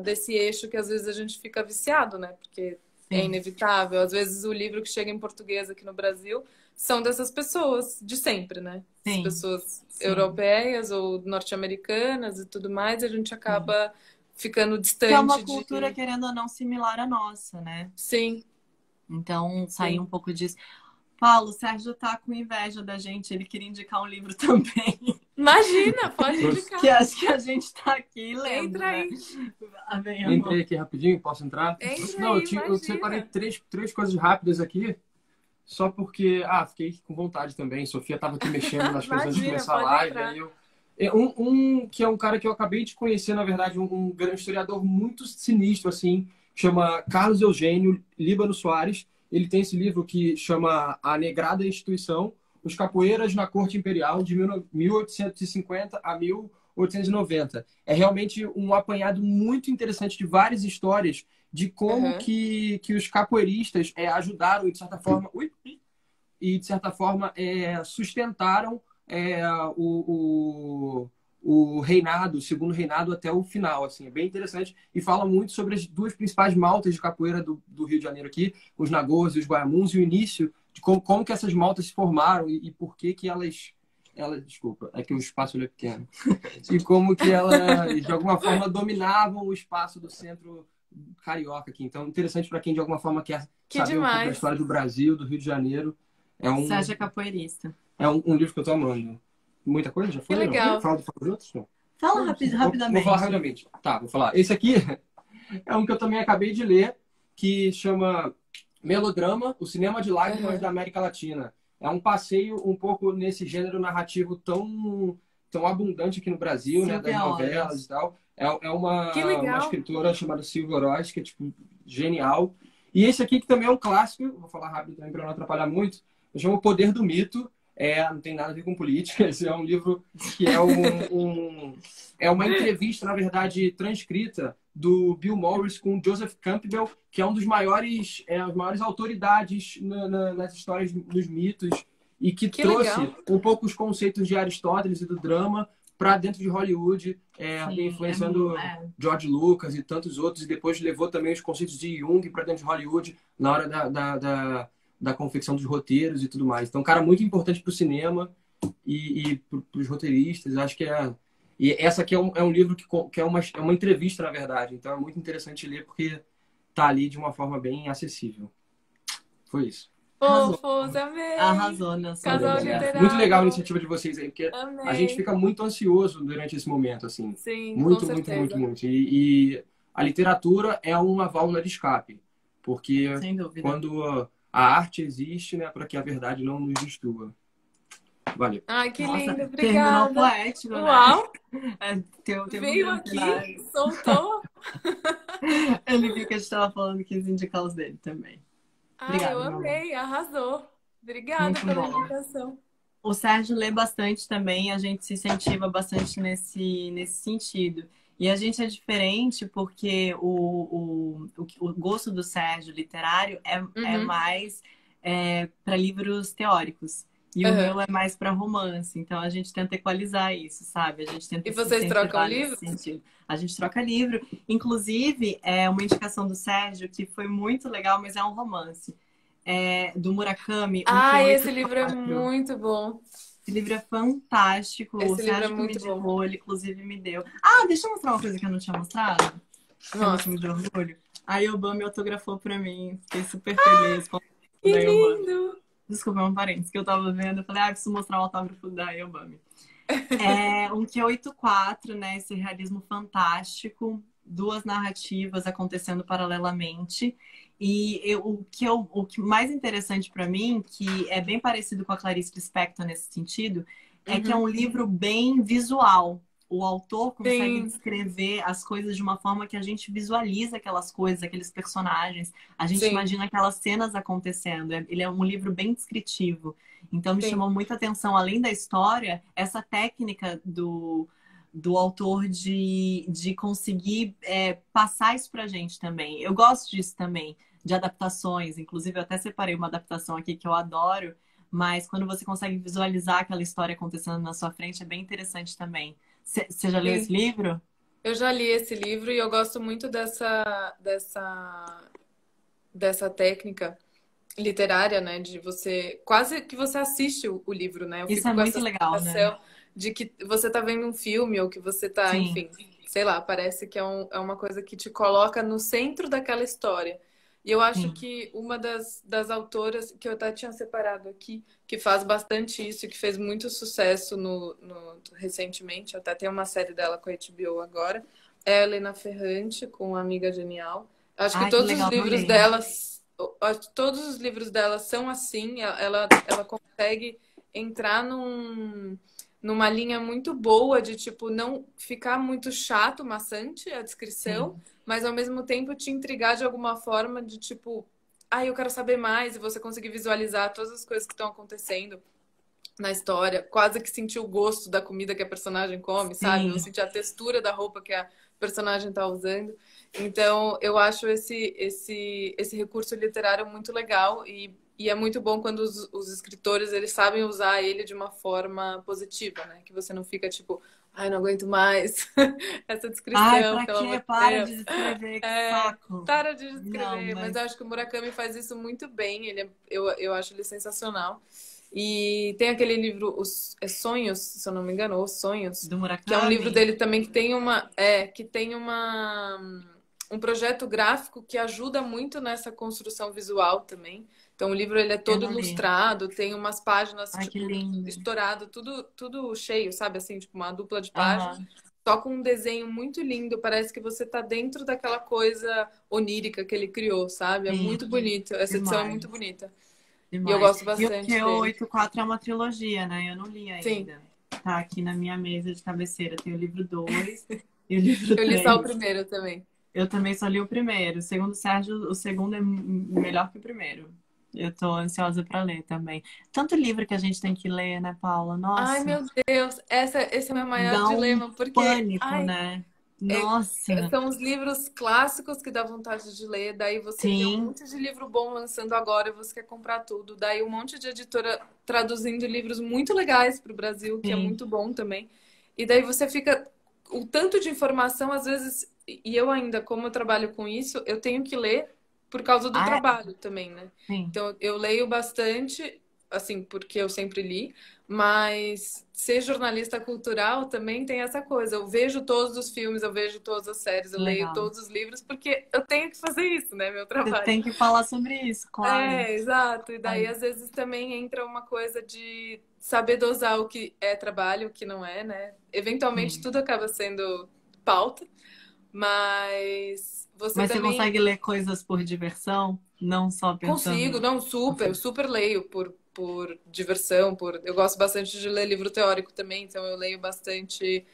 desse eixo que às vezes a gente fica viciado, né? Porque é
Sim,
inevitável. Às vezes o livro que chega em português aqui no Brasil são dessas pessoas de sempre, né? As
sim,
pessoas
sim,
europeias ou norte-americanas e tudo mais, e a gente
sim.
acaba ficando
Que é uma
distante
cultura,
de.
querendo ou não, similar à nossa, né?
Sim,
Então, sair um
sim.
pouco disso. Paulo, o Sérgio tá com inveja da gente, ele queria indicar um livro também.
Imagina, pode indicar.
Que acho que a gente tá aqui lendo,
Entra
né?
aí,
Ah, bem,
Entrei
amor.
aqui rapidinho, posso entrar?
entra
Não,
aí,
eu separei
imagina.
três coisas rápidas aqui, só porque, fiquei com vontade também. Sofia estava aqui mexendo nas coisas antes de
Imagina,
começar a
pode
live, aí
entrar.
eu... que é um cara que eu acabei de conhecer, na verdade, um grande historiador muito sinistro, assim, chama Carlos Eugênio Líbano Soares. Ele tem esse livro que chama A Negrada Instituição, Os Capoeiras na Corte Imperial, de 1850 a 1890. É realmente um apanhado muito interessante de várias histórias de como
Aham.
que os capoeiristas ajudaram e, de certa forma, sustentaram o, o reinado, o segundo reinado até o final. Assim, é bem interessante e fala muito sobre as duas principais maltas de capoeira do Rio de Janeiro aqui, os Nagôs e os Guaiamuns, e o início de como que essas maltas se formaram e por que que desculpa, é que o espaço é pequeno. E como que elas, de alguma forma, dominavam o espaço do centro carioca aqui. Então, interessante para quem, de alguma forma, quer
Que
saber um pouco da
demais.
história do Brasil, do Rio de Janeiro. É um,
Sérgio é capoeirista.
um livro que eu estou amando. Muita coisa? Já
Que
foi? Não?
legal.
Fala dos outros? Não.
Fala
Não, sim. Vou falar
rapidamente.
rapidamente. Tá, vou falar. Esse aqui é um que eu também acabei de ler, que chama Melodrama, o cinema de lágrimas
Aham.
da América Latina. É um passeio um pouco nesse gênero narrativo tão abundante aqui no Brasil, né, das
Silvia
novelas
Horas.
e tal. É
Que
uma
legal.
escritora chamada Silvia Oroz, que é, tipo, genial. E esse aqui, que também é um clássico, vou falar rápido também para não atrapalhar muito, eu chamo O Poder do Mito. Não tem nada a ver com política. Esse é um livro que é uma entrevista, na verdade, transcrita do Bill Morris com Joseph Campbell, que é um dos maiores, as maiores autoridades nas histórias dos mitos, e que
Que legal.
trouxe um pouco os conceitos de Aristóteles e do drama para dentro de Hollywood,
Sim,
influenciando George Lucas e tantos outros, e depois levou também os conceitos de Jung para dentro de Hollywood na hora da confecção dos roteiros e tudo mais. Então, um cara muito importante para o cinema e para os roteiristas. Acho que E essa aqui é um livro que é uma entrevista, na verdade. Então, é muito interessante ler, porque tá ali de uma forma bem acessível. Foi isso.
Fofos, amei!
Arrasou na sua
Casal
Muito
literário.
legal a iniciativa de vocês aí, porque a gente
Amei.
fica muito ansioso durante esse momento, assim.
Sim, com
Muito, muito, muito,
certeza.
muito. E a literatura é uma válvula de escape, porque
Sem dúvida.
quando a arte existe, né, para que a verdade não nos destrua. Valeu.
Ai, que
Nossa,
lindo,
terminou
obrigada.
poético, né?
Uau,
Tem
veio
um
aqui,
cenário.
soltou.
Ele viu que a gente estava falando que quis indicar os dele também.
Ai,
Obrigada,
eu
meu amor.
amei, arrasou. Obrigada
Muito
pela
bom.
indicação.
O Sérgio lê bastante também, a gente se incentiva bastante nesse sentido. E a gente é diferente porque o gosto do Sérgio literário é
Uhum.
mais para livros teóricos. E o
Aham.
meu é mais para romance. Então a gente tenta equalizar isso, sabe? A gente tenta
E
se
vocês trocam
incentivar nesse
livros?
sentido. A gente troca livro. Inclusive, é uma indicação do Sérgio que foi muito legal, mas é um romance. Do Murakami, um
Ah,
que
esse livro é
84.
muito bom.
Esse livro é fantástico. O
Esse livro é
Sérgio que me
muito bom.
indicou, ele inclusive me deu. Ah, deixa eu mostrar uma coisa que eu não tinha mostrado. Que é
Nossa,
motivo de orgulho. A Yobami autografou pra mim. Fiquei super feliz com
que
a Yobami.
lindo!
Desculpa, é um parênteses que eu tava vendo. Eu falei, preciso mostrar o autógrafo da Yobami. Um que é 8-4, né? Esse realismo fantástico. Duas narrativas acontecendo paralelamente. E o que mais interessante para mim, que é bem parecido com a Clarice Lispector nesse sentido, é que é
Uhum.
um livro bem visual. O autor consegue
Sim,
descrever as coisas de uma forma que a gente visualiza aquelas coisas, aqueles personagens. A gente
sim,
imagina aquelas cenas acontecendo. Ele é um livro bem descritivo. Então me
sim.
chamou muita atenção, além da história, essa técnica do autor de conseguir passar isso pra gente também. Eu gosto disso também, de adaptações. Inclusive, eu até separei uma adaptação aqui que eu adoro, mas quando você consegue visualizar aquela história acontecendo na sua frente, é bem interessante também. Você já leu esse
Sim.
livro?
Eu já li esse livro e eu gosto muito dessa técnica literária, né? De você quase que você assiste o livro, né? Eu
Isso
fico
é
com
muito
essa
legal, né?
sensação de que você tá vendo um filme ou que você tá,
Sim,
enfim, sei lá, parece que é uma coisa que te coloca no centro daquela história. E eu acho
sim.
que uma das autoras que eu até tinha separado aqui, que faz bastante isso, que fez muito sucesso recentemente, até tem uma série dela com a HBO agora, é a Helena Ferrante, com a Amiga Genial. Acho que
Ai, que
todos os
legal, não
livros
li.
delas, acho que todos os livros dela são assim, ela consegue entrar numa linha muito boa de, tipo, não ficar muito chato, maçante a descrição,
Sim,
mas ao mesmo tempo te intrigar de alguma forma de, tipo, eu quero saber mais, e você conseguir visualizar todas as coisas que estão acontecendo na história, quase que sentir o gosto da comida que a personagem come, sabe? Ou
sim.
sentir a textura da roupa que a personagem tá usando. Então, eu acho esse recurso literário muito legal e é muito bom quando os escritores eles sabem usar ele de uma forma positiva, né? Que você não fica tipo, ai, não aguento mais essa
Ai,
descrição,
pra
pelo amor
quê?
de
Para
Deus.
de escrever, que
É,
saco.
para de
Não,
descrever, mas eu
mas
acho que o Murakami faz isso muito bem, eu acho ele sensacional. E tem aquele livro, Sonhos, se eu não me engano, Os Sonhos,
do
que é um livro
Murakami?
dele também que tem um projeto gráfico que ajuda muito nessa construção visual também. Então o livro ele é
Eu
todo
não li.
ilustrado, tem umas páginas
Ai, que
tipo
lindo.
estourado, tudo cheio, sabe assim, tipo uma dupla de páginas.
Aham,
Só com um desenho muito lindo, parece que você tá dentro daquela coisa onírica que ele criou, sabe? É
sim,
muito bonito. Essa edição é muito
demais.
bonita. E eu
Demais.
gosto
E o
bastante dele.
Q84 é uma trilogia, né? Eu não li
Sim,
ainda. Tá aqui na minha mesa de cabeceira. Tem o livro 2 e o livro
eu li só o
3.
primeiro também.
Eu também só li o primeiro. Segundo o Sérgio, o segundo é melhor que o primeiro. Eu tô ansiosa pra ler também. Tanto livro que a gente tem que ler, né, Paula?
Ai,
Nossa,
meu Deus, esse é o meu maior
dá um
dilema, porque,
pânico, né?
é-
Nossa,
são os livros clássicos que dá vontade de ler, daí você vê um
sim,
monte de livro bom lançando agora e você quer comprar tudo, daí um monte de editora traduzindo livros muito legais para o Brasil, que é
sim.
muito bom também, e daí você fica, o tanto de informação, às vezes, e eu ainda, como eu trabalho com isso, eu tenho que ler por causa do
Ah, é?
trabalho também, né?
Sim.
Então, eu leio bastante assim, porque eu sempre li, mas ser jornalista cultural também tem essa coisa. Eu vejo todos os filmes, eu vejo todas as séries, eu leio
Legal.
todos os livros, porque eu tenho que fazer isso, né? Meu
Você
trabalho.
tem que falar sobre isso, claro.
É, exato. E daí,
Ai,
às vezes, também entra uma coisa de saber dosar o que é trabalho, o que não é, né? Eventualmente,
sim.
tudo acaba sendo pauta, mas você
Mas você
também
consegue ler coisas por diversão, não só
consigo,
pensando.
não, super, super leio por diversão, eu gosto bastante de ler livro teórico também, então eu leio bastante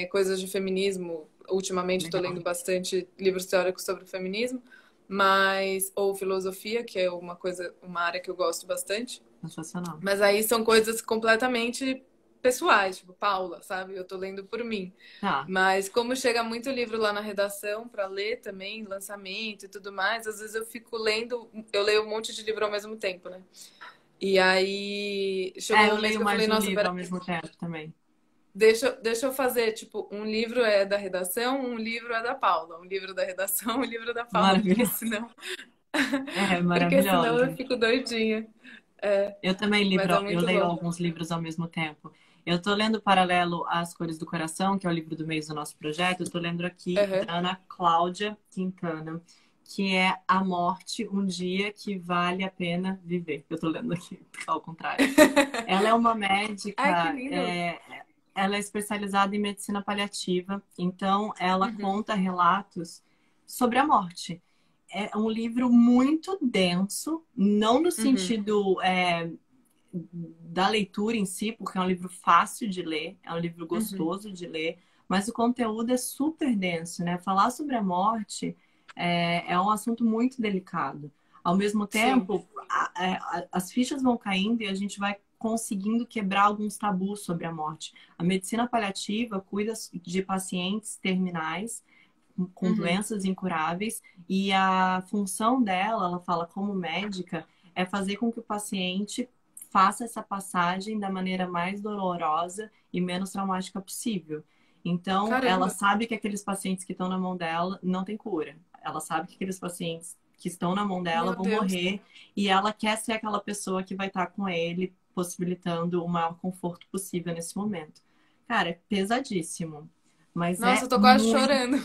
coisas de feminismo. Ultimamente estou lendo
Legal,
bastante livros teóricos sobre feminismo, mas ou filosofia, que é uma área que eu gosto bastante.
sensacional.
Mas aí são coisas completamente pessoais, tipo Paula, sabe? Eu tô lendo por mim.
Tá.
Mas como chega muito livro lá na redação para ler também, lançamento e tudo mais, às vezes eu fico lendo, eu leio um monte de livro ao mesmo tempo, né? E aí chegou
É,
um
eu
momento
leio
que eu
mais
falei,
de um
nossa,
livro
pera,
ao mesmo tempo também.
deixa eu fazer, tipo, um livro é da redação, um livro é da Paula, um livro da redação, um livro da Paula,
Maravilhoso. É,
porque senão eu
maravilhoso.
fico doidinha. É,
Eu também
mas é
eu
muito
leio
bom.
alguns livros ao mesmo tempo. Eu estou lendo paralelo às Cores do Coração, que é o livro do mês do nosso projeto. Eu estou lendo aqui
Aham.
da Ana Cláudia Quintana, que é A Morte, um Dia que Vale a Pena Viver. Eu estou lendo aqui, ao contrário. Ela é uma
Ai, que
médica,
lindo.
ela é especializada em medicina paliativa, então ela
Uhum,
conta relatos sobre a morte. É um livro muito denso, não no
uhum,
sentido da leitura em si, porque é um livro fácil de ler, é um livro
uhum.
gostoso de ler, mas o conteúdo é super denso, né? Falar sobre a morte é um assunto muito delicado. Ao mesmo
Sim.
tempo, as fichas vão caindo e a gente vai conseguindo quebrar alguns tabus sobre a morte. A medicina paliativa cuida de pacientes terminais com
Uhum,
doenças incuráveis e a função dela, ela fala como médica, é fazer com que o paciente faça essa passagem da maneira mais dolorosa e menos traumática possível. Então, ela
caramba.
sabe que aqueles pacientes que estão na mão dela não tem cura. Ela sabe que aqueles pacientes que estão na mão dela
Meu
vão
Deus.
morrer e ela quer ser aquela pessoa que vai estar com ele, possibilitando o maior conforto possível nesse momento. Cara, é pesadíssimo, mas
Nossa,
é
eu tô quase
muito
chorando.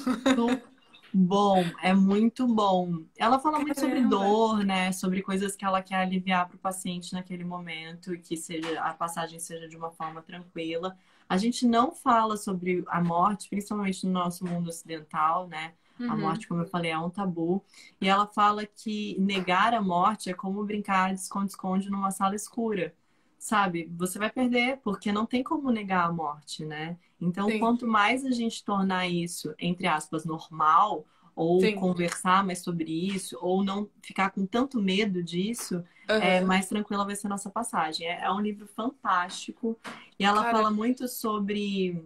bom, é muito bom. Ela fala muito sobre
Caramba.
dor, né? Sobre coisas que ela quer aliviar para o paciente naquele momento e que seja a passagem seja de uma forma tranquila. A gente não fala sobre a morte, principalmente no nosso mundo ocidental, né? A
Uhum.
morte, como eu falei, é um tabu. E ela fala que negar a morte é como brincar de esconde-esconde numa sala escura. Sabe? Você vai perder, porque não tem como negar a morte, né? Então,
Sim,
quanto mais a gente tornar isso, entre aspas, normal, ou
sim.
conversar mais sobre isso, ou não ficar com tanto medo disso,
Aham.
mais tranquila vai ser a nossa passagem. É um livro fantástico e ela fala
Caramba.
muito sobre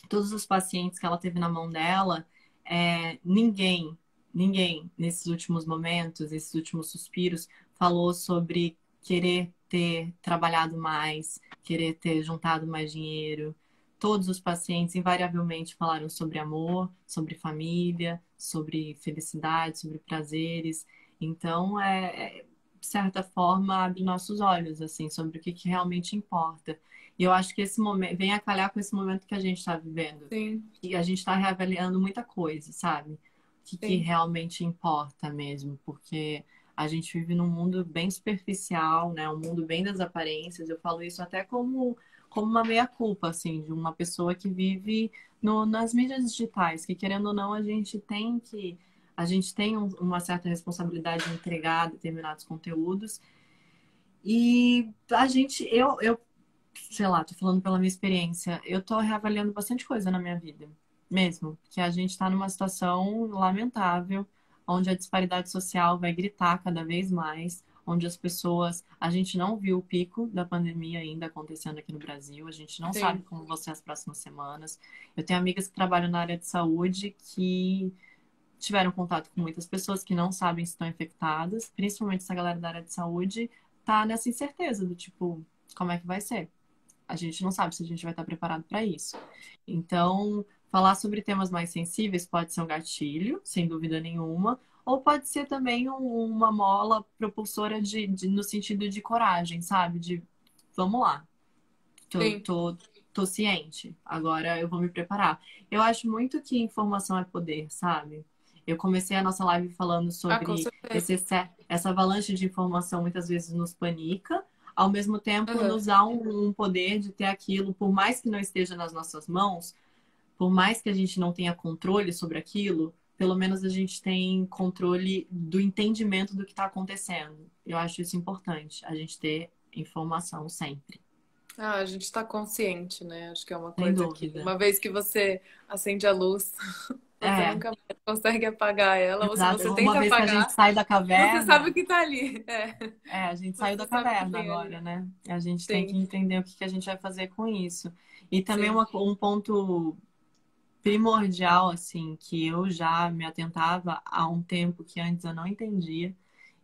todos os pacientes que ela teve na mão dela. Ninguém, nesses últimos momentos, esses últimos suspiros, falou sobre querer ter trabalhado mais, querer ter juntado mais dinheiro. Todos os pacientes invariavelmente falaram sobre amor, sobre família, sobre felicidade, sobre prazeres. Então, de certa forma, abre nossos olhos assim sobre o que realmente importa. E eu acho que esse momento vem a calhar com esse momento que a gente está vivendo.
Sim,
E a gente está reavaliando muita coisa, sabe? O que
sim.
realmente importa mesmo, porque a gente vive num mundo bem superficial, né? Um mundo bem das aparências. Eu falo isso até como uma meia-culpa, assim, de uma pessoa que vive nas mídias digitais, que querendo ou não, a gente tem uma certa responsabilidade de entregar determinados conteúdos. E eu sei lá, tô falando pela minha experiência, eu tô reavaliando bastante coisa na minha vida, mesmo, que a gente tá numa situação lamentável, onde a disparidade social vai gritar cada vez mais, onde a gente não viu o pico da pandemia ainda acontecendo aqui no Brasil, a gente não sabe
Sim.
como vão ser as próximas semanas. Eu tenho amigas que trabalham na área de saúde que tiveram contato com muitas pessoas que não sabem se estão infectadas, principalmente essa galera da área de saúde, tá nessa incerteza do tipo, como é que vai ser? A gente não sabe se a gente vai estar preparado para isso. Então, falar sobre temas mais sensíveis pode ser um gatilho, sem dúvida nenhuma, ou pode ser também uma mola propulsora no sentido de coragem, sabe? De vamos lá, tô,
Sim.
tô, tô ciente, agora eu vou me preparar. Eu acho muito que informação é poder, sabe? Eu comecei a nossa live falando
Ah, com
sobre
certeza.
essa avalanche de informação muitas vezes nos panica, ao mesmo tempo
Aham.
nos dá um poder de ter aquilo, por mais que não esteja nas nossas mãos, por mais que a gente não tenha controle sobre aquilo, pelo menos a gente tem controle do entendimento do que está acontecendo. Eu acho isso importante, a gente ter informação sempre.
Ah, a gente está consciente, né? Acho que é uma
Sem
coisa que,
dúvida.
uma vez que você acende a luz, você
É,
nunca mais consegue apagar ela, ou se
exato.
você
Uma
tenta
vez que a gente
apagar,
sai da
você sabe o
caverna,
que tá ali. É,
a gente saiu
você
da
sabe o que
caverna
tem ali.
agora, né? A gente tem que
Sim,
entender o que a gente vai fazer com isso. E também
sim.
um ponto primordial, assim, que eu já me atentava há um tempo que antes eu não entendia,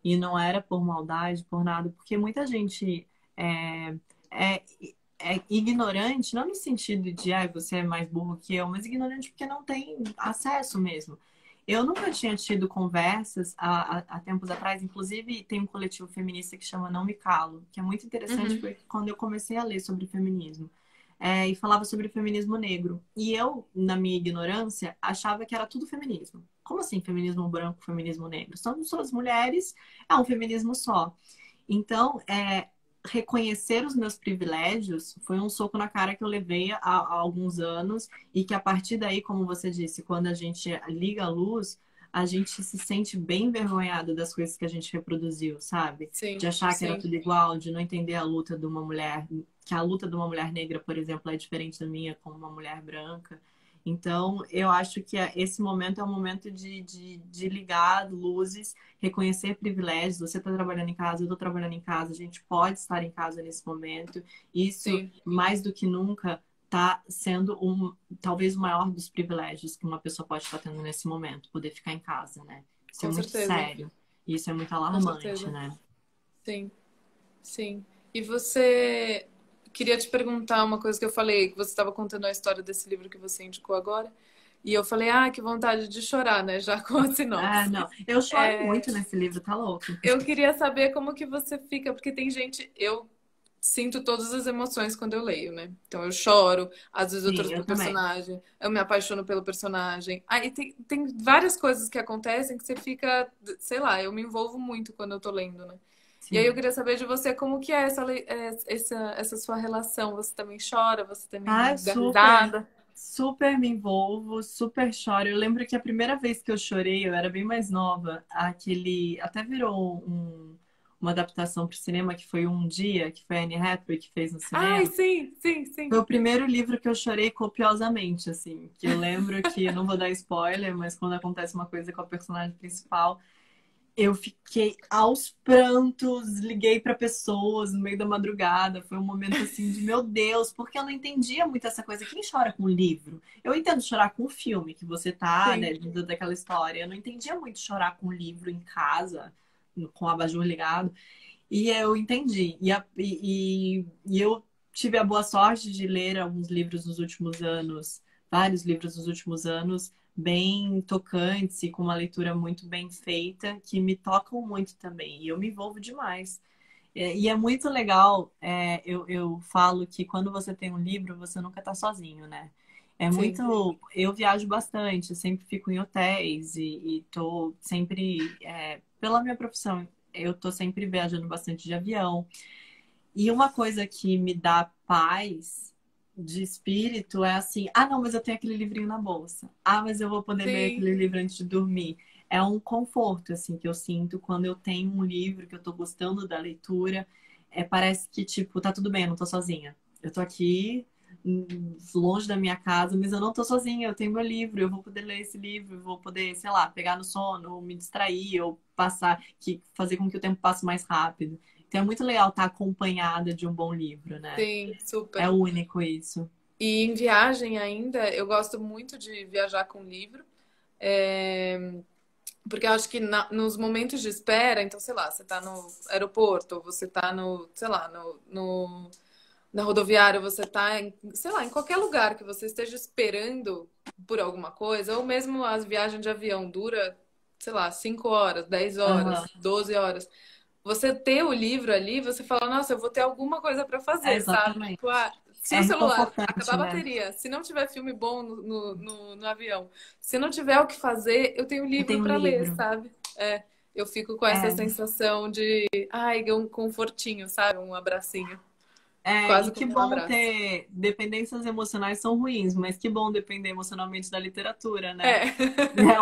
e não era por maldade, por nada, porque muita gente é, é, é ignorante, não no sentido de, você é mais burro que eu, mas ignorante porque não tem acesso mesmo. Eu nunca tinha tido conversas há tempos atrás, inclusive tem um coletivo feminista que chama Não Me Calo, que é muito interessante,
Uhum.
foi quando eu comecei a ler sobre feminismo. E falava sobre feminismo negro. E eu, na minha ignorância, achava que era tudo feminismo. Como assim feminismo branco, feminismo negro? São as mulheres, é um feminismo só. Então, reconhecer os meus privilégios foi um soco na cara que eu levei há alguns anos e que a partir daí, como você disse, quando a gente liga a luz, a gente se sente bem envergonhada das coisas que a gente reproduziu, sabe? De
Sim,
achar que era
sim,
tudo igual, de não entender a luta de uma mulher, que a luta de uma mulher negra, por exemplo, é diferente da minha como uma mulher branca. Então, eu acho que esse momento é um momento de ligar luzes, reconhecer privilégios. Você está trabalhando em casa, eu estou trabalhando em casa, a gente pode estar em casa nesse momento. Isso,
sim,
mais do que nunca, está sendo talvez o maior dos privilégios que uma pessoa pode estar tendo nesse momento, poder ficar em casa, né? Isso é
com
muito
certeza,
sério. E isso é muito
com
alarmante,
certeza.
né?
Sim, sim. E você, queria te perguntar uma coisa que eu falei, que você estava contando a história desse livro que você indicou agora, e eu falei, ah, que vontade de chorar, né, já com a
Ah,
sinopse.
não. Eu choro
É,
muito nesse livro, tá louco?
eu queria saber como que você fica, porque tem gente, eu sinto todas as emoções quando eu leio, né? Então eu choro, às vezes eu
Sim,
torço
eu
pro
também.
personagem, eu me apaixono pelo personagem. Aí tem várias coisas que acontecem que você fica, sei lá, eu me envolvo muito quando eu tô lendo, né? E aí eu
Sim.
queria saber de você como que é essa sua relação. Você também chora, você
Ah,
também dá
super,
risada.
super me envolvo, super choro. Eu lembro que a primeira vez que eu chorei, eu era bem mais nova. Até virou uma adaptação para o cinema que foi Um Dia, que foi a Anne Hathaway que fez no
Ai,
cinema.
sim, sim,
Foi
sim.
o primeiro livro que eu chorei copiosamente, assim. Que eu lembro que, eu não vou dar spoiler, mas quando acontece uma coisa com a personagem principal, eu fiquei aos prantos, liguei para pessoas no meio da madrugada. Foi um momento assim de meu Deus, porque eu não entendia muito essa coisa. Quem chora com livro? Eu entendo chorar com filme, que você tá, né,
Sim,
dentro daquela história. Eu não entendia muito chorar com livro em casa, com o abajur ligado. E eu entendi. E eu tive a boa sorte de ler alguns livros nos últimos anos, vários livros nos últimos anos, bem tocantes e com uma leitura muito bem feita, que me tocam muito também. E eu me envolvo demais. E é muito legal, eu falo que quando você tem um livro, você nunca está sozinho, né? É
sim.
muito. Eu viajo bastante, eu sempre fico em hotéis e tô sempre. Pela minha profissão, eu tô sempre viajando bastante de avião. E uma coisa que me dá paz de espírito é assim: ah, não, mas eu tenho aquele livrinho na bolsa. Ah, mas eu vou poder ler
Sim,
aquele livro antes de dormir. É um conforto, assim, que eu sinto quando eu tenho um livro que eu tô gostando da leitura. Parece que, tipo, tá tudo bem, eu não tô sozinha. Eu tô aqui, longe da minha casa, mas eu não tô sozinha, eu tenho meu livro, eu vou poder ler esse livro, eu vou poder, sei lá, pegar no sono, ou me distrair, ou fazer com que o tempo passe mais rápido. Então é muito legal estar acompanhada de um bom livro, né?
sim,
É
super.
único isso.
E em viagem ainda, eu gosto muito de viajar com livro. É, porque eu acho que nos momentos de espera, então, sei lá, você tá no aeroporto, ou você tá no, sei lá, na rodoviária, você tá em, sei lá, em qualquer lugar que você esteja esperando por alguma coisa, ou mesmo as viagens de avião dura. sei lá, 5 horas, 10 horas,
Aham.
12 horas. Você ter o livro ali, você fala, nossa, eu vou ter alguma coisa pra
É,
fazer, sabe? Tipo,
exatamente.
se
É
o celular acabar
reconfortante,
a
né?
bateria, se não tiver filme bom no avião, se não tiver o que fazer, eu tenho um
Eu
livro
tenho um
pra ler,
livro.
sabe? Eu fico com essa
É,
sensação de, ai, um confortinho, sabe? Um abracinho,
e
quase
que
como um
bom
abraço.
ter dependências emocionais são ruins, mas que bom depender emocionalmente da literatura, né?
É,
É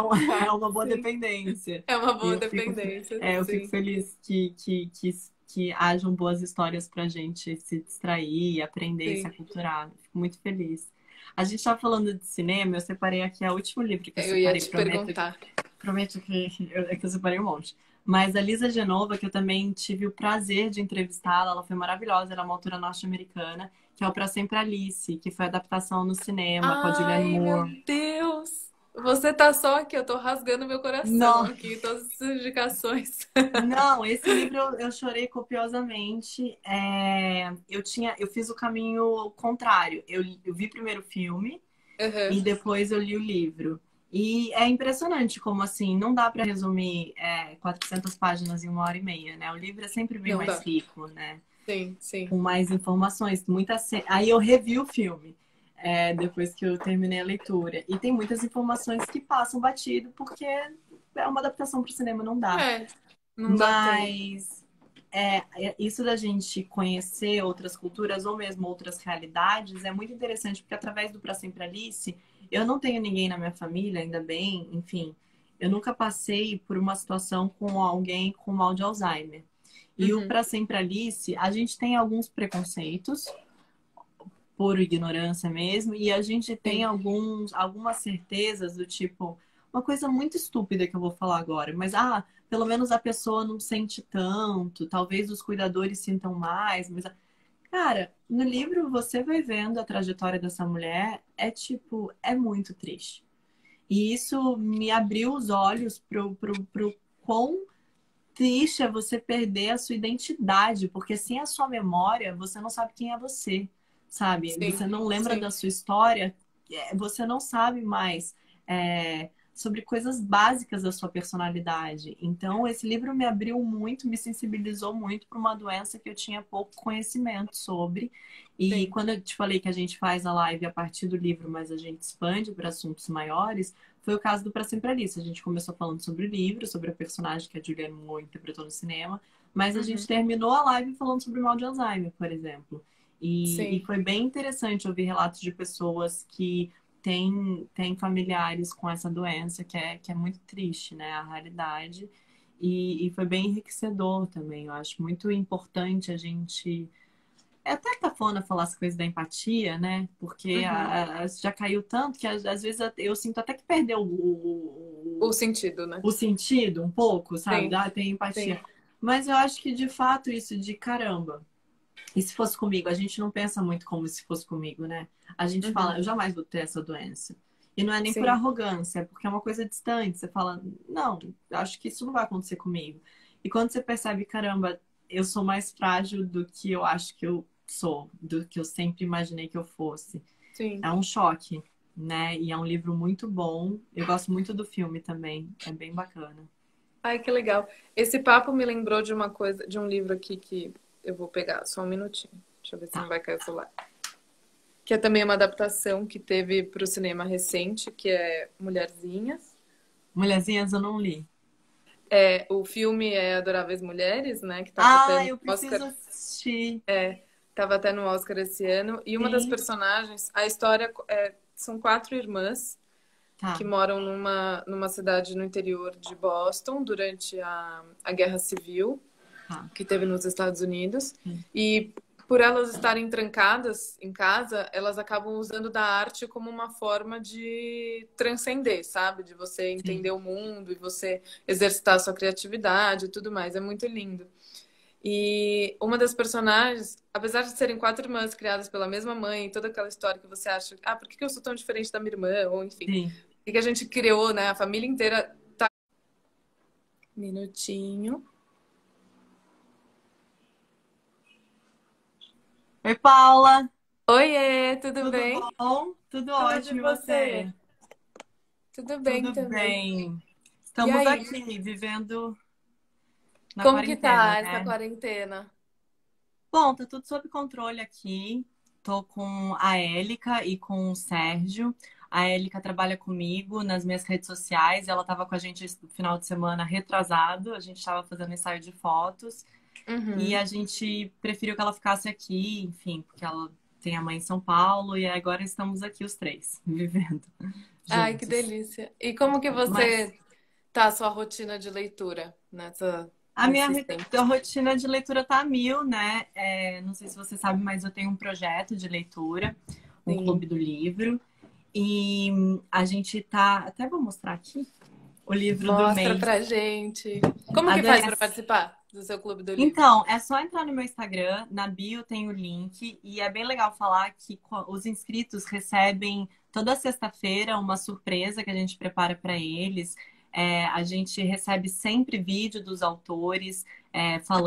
uma boa
sim.
dependência.
É uma
E
boa dependência,
eu fico
sim,
feliz que hajam boas histórias pra gente se distrair, aprender e se
sim.
aculturar. Fico muito feliz. A gente está falando de cinema, eu separei aqui o último livro que eu
Eu ia
separei,
te
prometo.
perguntar.
Prometo que eu separei um monte. Mas a Lisa Genova, que eu também tive o prazer de entrevistá-la, ela foi maravilhosa, ela é uma autora norte-americana, que é o Pra Sempre Alice, que foi a adaptação no cinema com a Julianne
Ai, meu
Moore.
Deus! Você tá só aqui, eu tô rasgando meu coração
Não,
aqui, todas essas indicações.
não, esse livro eu chorei copiosamente. Eu fiz o caminho contrário. Eu vi primeiro o filme
Aham.
e depois eu li o livro. E é impressionante como, assim, não dá para resumir 400 páginas em 1 hora e meia, né? O livro é sempre bem
Não
mais
dá.
rico, né?
Sim, sim.
Com mais informações. Aí eu revi o filme, depois que eu terminei a leitura. E tem muitas informações que passam batido, porque é uma adaptação para o cinema, não dá.
É, não dá tempo.
Mas isso da gente conhecer outras culturas ou mesmo outras realidades é muito interessante, porque através do Pra Sempre Alice, eu não tenho ninguém na minha família, ainda bem, enfim, eu nunca passei por uma situação com alguém com mal de Alzheimer. E o
Uhum,
Pra Sempre Alice, a gente tem alguns preconceitos, por ignorância mesmo, e a gente tem
sim.
algumas certezas do tipo, uma coisa muito estúpida que eu vou falar agora, mas pelo menos a pessoa não sente tanto, talvez os cuidadores sintam mais, mas cara, no livro você vai vendo a trajetória dessa mulher, é muito triste. E isso me abriu os olhos pro quão triste é você perder a sua identidade, porque sem a sua memória, você não sabe quem é você, sabe?
Sim,
Você não lembra
sim,
da sua história, você não sabe mais sobre coisas básicas da sua personalidade. Então, esse livro me abriu muito, me sensibilizou muito para uma doença que eu tinha pouco conhecimento sobre. E
sim.
quando eu te falei que a gente faz a live a partir do livro, mas a gente expande para assuntos maiores, foi o caso do Pra Sempre Alice. A gente começou falando sobre o livro, sobre a personagem que a Julianne Moore interpretou no cinema, mas a gente
Uhum,
terminou a live falando sobre o mal de Alzheimer, por exemplo. E
sim.
foi bem interessante ouvir relatos de pessoas que têm familiares com essa doença, que é muito triste, né? A realidade. E foi bem enriquecedor também. Eu acho muito importante a gente é até cafona falar as coisas da empatia, né? Porque
Uhum.
já caiu tanto que às vezes eu sinto até que perdeu
O sentido, né?
o sentido um pouco, sabe?
Sim,
Tem
sim.
empatia. Mas eu acho que de fato isso de caramba. E se fosse comigo? A gente não pensa muito como se fosse comigo, né? A gente fala,
Uhum,
eu jamais vou ter essa doença. E não é nem por
sim.
arrogância, é porque é uma coisa distante. Você fala, não, acho que isso não vai acontecer comigo. E quando você percebe, caramba, eu sou mais frágil do que eu acho que eu sou, do que eu sempre imaginei que eu fosse.
Sim.
É um choque, né? E é um livro muito bom. Eu gosto muito do filme também. É bem bacana.
Ai, que legal. Esse papo me lembrou de uma coisa, de um livro aqui que eu vou pegar, só um minutinho. Deixa eu ver se
Tá.
não vai cair o celular. Que é também uma adaptação que teve para o cinema recente, que é Mulherzinhas.
Mulherzinhas eu não li.
O filme é Adoráveis Mulheres, né? Que estava até
Ah,
no
eu preciso
Oscar.
assistir.
Tava até no Oscar esse ano. E uma das
Sim.
personagens, a história são quatro irmãs
Tá.
que moram numa cidade no interior de Boston durante a Guerra Civil
Tá.
que teve nos Estados Unidos.
Sim.
E por elas estarem trancadas em casa, elas acabam usando da arte como uma forma de transcender, sabe? De você
Sim.
entender o mundo e você exercitar a sua criatividade e tudo mais. É muito lindo. E uma das personagens, apesar de serem quatro irmãs criadas pela mesma mãe, toda aquela história que você acha, por que eu sou tão diferente da minha irmã? Ou enfim,
Sim.
o que a gente criou, né? A família inteira tá. Minutinho.
Oi, Paula.
Oiê, tudo
Tudo
bem?
bom? Tudo
Tudo e
ótimo, e
você?
você?
Tudo bem
Tudo
também.
bem.
E
Estamos
aí,
aqui vivendo na
como que tá
quarentena,
essa
né?
quarentena?
Bom, tá tudo sob controle aqui. Tô com a Élica e com o Sérgio. A Élica trabalha comigo nas minhas redes sociais. Ela estava com a gente esse final de semana retrasado. A gente estava fazendo ensaio de fotos e
Uhum.
a gente preferiu que ela ficasse aqui, enfim, porque ela tem a mãe em São Paulo e agora estamos aqui os três vivendo
Ai, que
juntos.
delícia. E como que
Mas
você tá a sua rotina de leitura
a minha
nesses tempos?
a rotina de leitura tá a mil, né? Não sei se você sabe, mas eu tenho um projeto de leitura, um
Sim.
clube do livro. E a gente tá. Até vou mostrar aqui o livro do
Mostra
mês.
pra gente. Como
A
que
Dani.
faz pra participar do seu clube do livro?
Então, é só entrar no meu Instagram, na bio tem o link, e é bem legal falar que os inscritos recebem toda sexta-feira uma surpresa que a gente prepara para eles. A gente recebe sempre vídeo dos autores,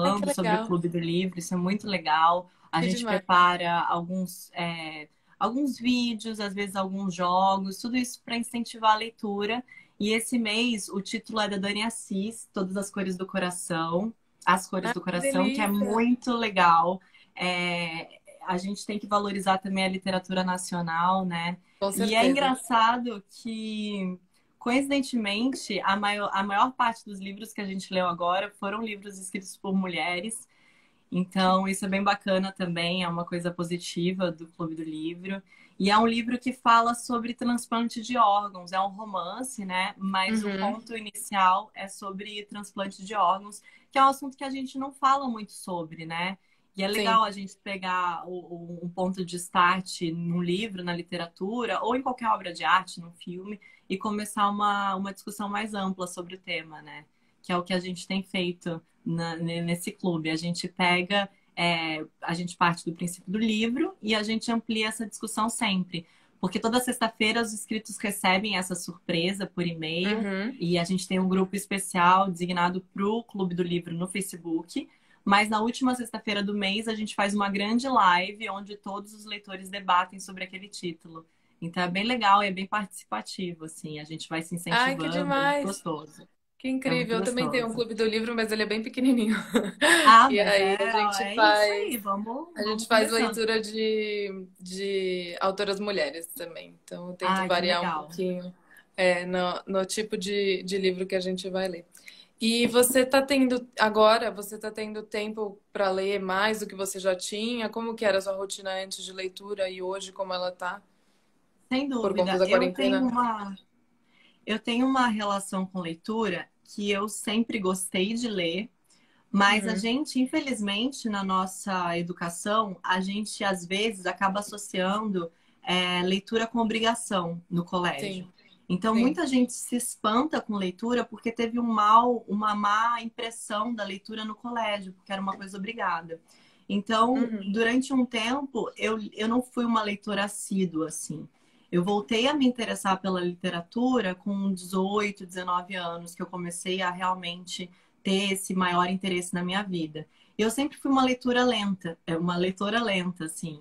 Ai, que
falando sobre o
legal.
Clube do Livro, isso é muito legal. A
Que
gente
demais.
prepara alguns vídeos, às vezes alguns jogos, tudo isso para incentivar a leitura. E esse mês o título é da Dani Assis, Todas as Cores do Coração. As Cores
Ai,
do
que
Coração, que é
delícia.
muito legal. A gente tem que valorizar também a literatura nacional, né?
Com
E é
certeza.
engraçado que, coincidentemente, a maior parte dos livros que a gente leu agora foram livros escritos por mulheres. Então, isso é bem bacana também, é uma coisa positiva do Clube do Livro. E é um livro que fala sobre transplante de órgãos. É um romance, né? Mas o
Uhum.
ponto inicial é sobre transplante de órgãos, que é um assunto que a gente não fala muito sobre, né? E é
Sim.
legal a gente pegar um ponto de start num livro, na literatura, ou em qualquer obra de arte, num filme, e começar uma discussão mais ampla sobre o tema, né? Que é o que a gente tem feito nesse clube. A gente pega, a gente parte do princípio do livro e a gente amplia essa discussão sempre. Porque toda sexta-feira os inscritos recebem essa surpresa por e-mail
Uhum.
e a gente tem um grupo especial designado para o Clube do Livro no Facebook. Mas na última sexta-feira do mês a gente faz uma grande live onde todos os leitores debatem sobre aquele título. Então é bem legal e é bem participativo, assim. A gente vai se
Ai, que
incentivando, é muito
demais.
gostoso.
Que
É muito
incrível. Eu também tenho um
gostoso.
clube do livro, mas ele é bem pequenininho.
Ah,
E
mas
aí
é isso aí, vamos,
a gente
vamos
faz
começando.
leitura de autoras mulheres também. Então eu tento
Ai, que
variar um
legal.
pouquinho no tipo de livro que a gente vai ler. E você tá tendo tempo para ler mais do que você já tinha? Como que era a sua rotina antes de leitura e hoje como ela tá
Sem
por conta
dúvida.
da
Eu
quarentena?
tenho uma, eu tenho uma relação com leitura que eu sempre gostei de ler, mas a
Uhum.
gente, infelizmente, na nossa educação, a gente às vezes acaba associando leitura com obrigação no colégio.
Sim,
Então,
sim.
muita gente se espanta com leitura porque teve uma má impressão da leitura no colégio, porque era uma coisa obrigada. Então,
Uhum.
durante um tempo, eu não fui uma leitora assídua, assim. Eu voltei a me interessar pela literatura com 18, 19 anos, que eu comecei a realmente ter esse maior interesse na minha vida. Eu sempre fui uma leitura lenta, uma leitora lenta, assim.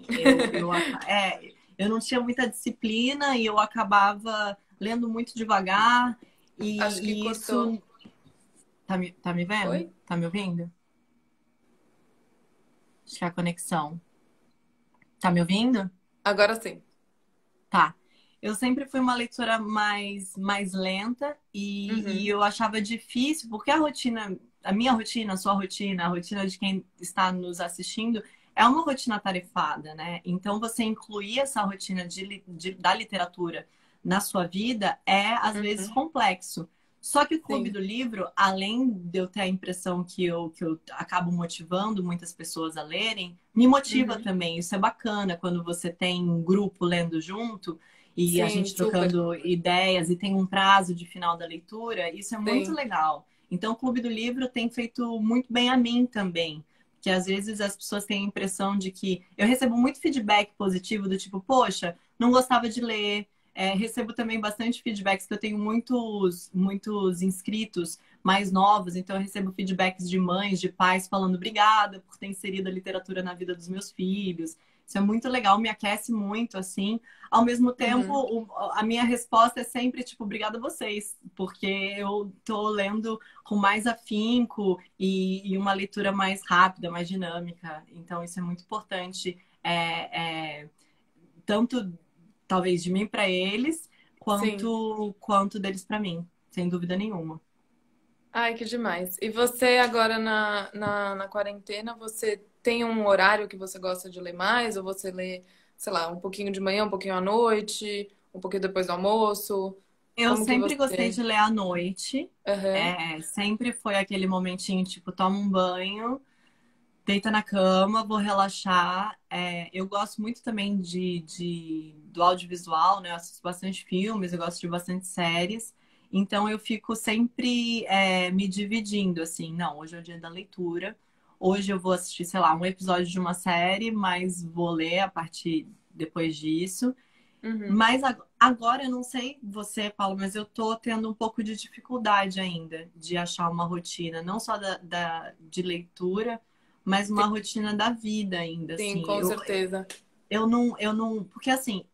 Eu não tinha muita disciplina e eu acabava lendo muito devagar,
Acho que
e
cortou.
isso. Tá me vendo?
Oi?
Tá me ouvindo? Acho que é a conexão. Tá me ouvindo?
Agora sim.
Tá. Eu sempre fui uma leitora mais lenta e
Uhum.
eu achava difícil, porque a minha rotina, a sua rotina, a rotina de quem está nos assistindo, é uma rotina tarefada, né? Então, você incluir essa rotina da literatura na sua vida é, às vezes,
Uhum.
complexo. Só que o Clube
Sim.
do Livro, além de eu ter a impressão que eu acabo motivando muitas pessoas a lerem, me motiva
Uhum.
também. Isso é bacana quando você tem um grupo lendo junto e a
Sim,
gente
super.
trocando ideias e tem um prazo de final da leitura. Isso é muito
Sim.
legal. Então, o Clube do Livro tem feito muito bem a mim também. Que às vezes as pessoas têm a impressão de que eu recebo muito feedback positivo do tipo, poxa, não gostava de ler. Recebo também bastante feedbacks, que eu tenho muitos inscritos mais novos, então eu recebo feedbacks de mães, de pais falando obrigada por ter inserido a literatura na vida dos meus filhos. Isso é muito legal, me aquece muito, assim. Ao mesmo tempo, a minha resposta é sempre, tipo, obrigada a vocês, porque eu tô lendo com mais afinco e uma leitura mais rápida, mais dinâmica. Então, isso é muito importante, tanto, talvez, de mim para eles,
Sim.
quanto deles para mim, sem dúvida nenhuma.
Ai, que demais. E você agora na quarentena, você tem um horário que você gosta de ler mais? Ou você lê, sei lá, um pouquinho de manhã, um pouquinho à noite, um pouquinho depois do almoço?
Eu
Como que
sempre gostei
você...
de ler à noite.
Aham.
Sempre foi aquele momentinho, tipo, toma um banho, deita na cama, vou relaxar. Eu gosto muito também do audiovisual, né? Eu assisto bastante filmes, eu gosto de bastante séries. Então eu fico sempre me dividindo, assim, não, hoje é o dia da leitura. Hoje eu vou assistir, sei lá, um episódio de uma série, mas vou ler a partir depois disso.
Uhum.
Mas agora eu não sei você, Paulo, mas eu tô tendo um pouco de dificuldade ainda de achar uma rotina, não só de leitura, mas uma rotina da vida ainda,
Sim,
assim.
com certeza.
Porque assim,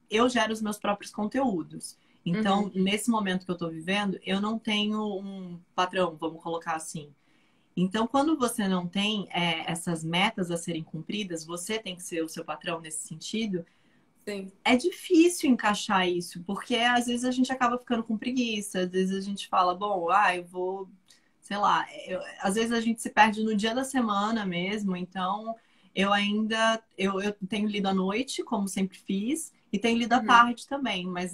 eu gero os meus próprios conteúdos. Então,
Uhum.
nesse momento que eu tô vivendo, eu não tenho um patrão, vamos colocar assim. Então, quando você não tem, essas metas a serem cumpridas, você tem que ser o seu patrão nesse sentido.
Sim.
É difícil encaixar isso, porque às vezes a gente acaba ficando com preguiça, às vezes a gente fala, bom, eu vou, sei lá, às vezes a gente se perde no dia da semana mesmo, então eu tenho lido à noite, como sempre fiz, e tenho lido à
Uhum.
tarde também, mas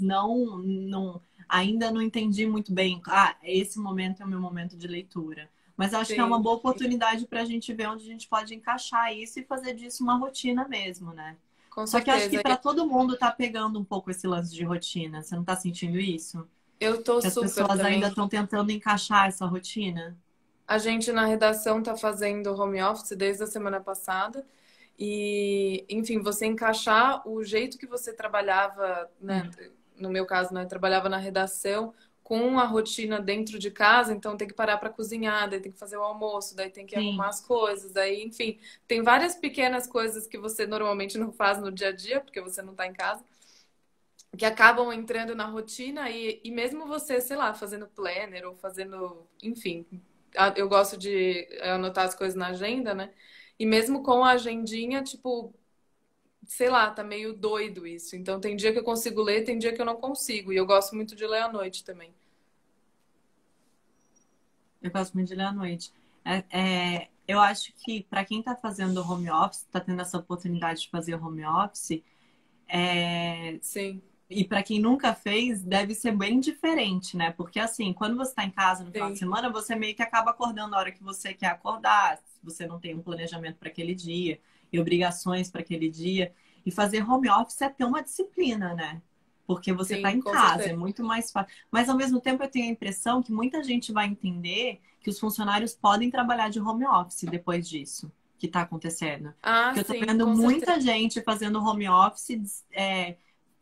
ainda não entendi muito bem, esse momento é o meu momento de leitura. Mas acho que é uma
Sim.
boa oportunidade para a gente ver onde a gente pode encaixar isso e fazer disso uma rotina mesmo, né?
Com
Só que eu acho que
certeza.
para todo mundo tá pegando um pouco esse lance de rotina. Você não tá sentindo isso?
Eu tô
Que as
super
pessoas ainda
também.
estão tentando encaixar essa rotina?
A gente na redação tá fazendo home office desde a semana passada. E, enfim, você encaixar o jeito que você trabalhava, né?
Hum.
No meu caso, né? Trabalhava na redação com a rotina dentro de casa, então tem que parar para cozinhar, daí tem que fazer o almoço, daí tem que
Sim,
arrumar as coisas, daí, enfim, tem várias pequenas coisas que você normalmente não faz no dia a dia, porque você não tá em casa, que acabam entrando na rotina e mesmo você, sei lá, fazendo planner ou fazendo, enfim, eu gosto de anotar as coisas na agenda, né? E mesmo com a agendinha, tipo, sei lá, tá meio doido isso. Então tem dia que eu consigo ler, tem dia que eu não consigo. E eu gosto muito de ler à noite também.
eu gosto muito de ler à noite. Eu acho que para quem está fazendo home office, está tendo essa oportunidade de fazer home office, é,
Sim,
e para quem nunca fez, deve ser bem diferente, né? Porque assim, quando você está em casa no final de
sim,
semana, você meio que acaba acordando a hora que você quer acordar, se você não tem um planejamento para aquele dia e obrigações para aquele dia. E fazer home office é ter uma disciplina, né? Porque você está
sim,
em
com
casa, é
certeza.
muito mais fácil. Mas ao mesmo tempo eu tenho a impressão que muita gente vai entender que os funcionários podem trabalhar de home office depois disso que está acontecendo.
Ah,
Porque eu estou
sim,
vendo
com certeza.
muita gente fazendo home office,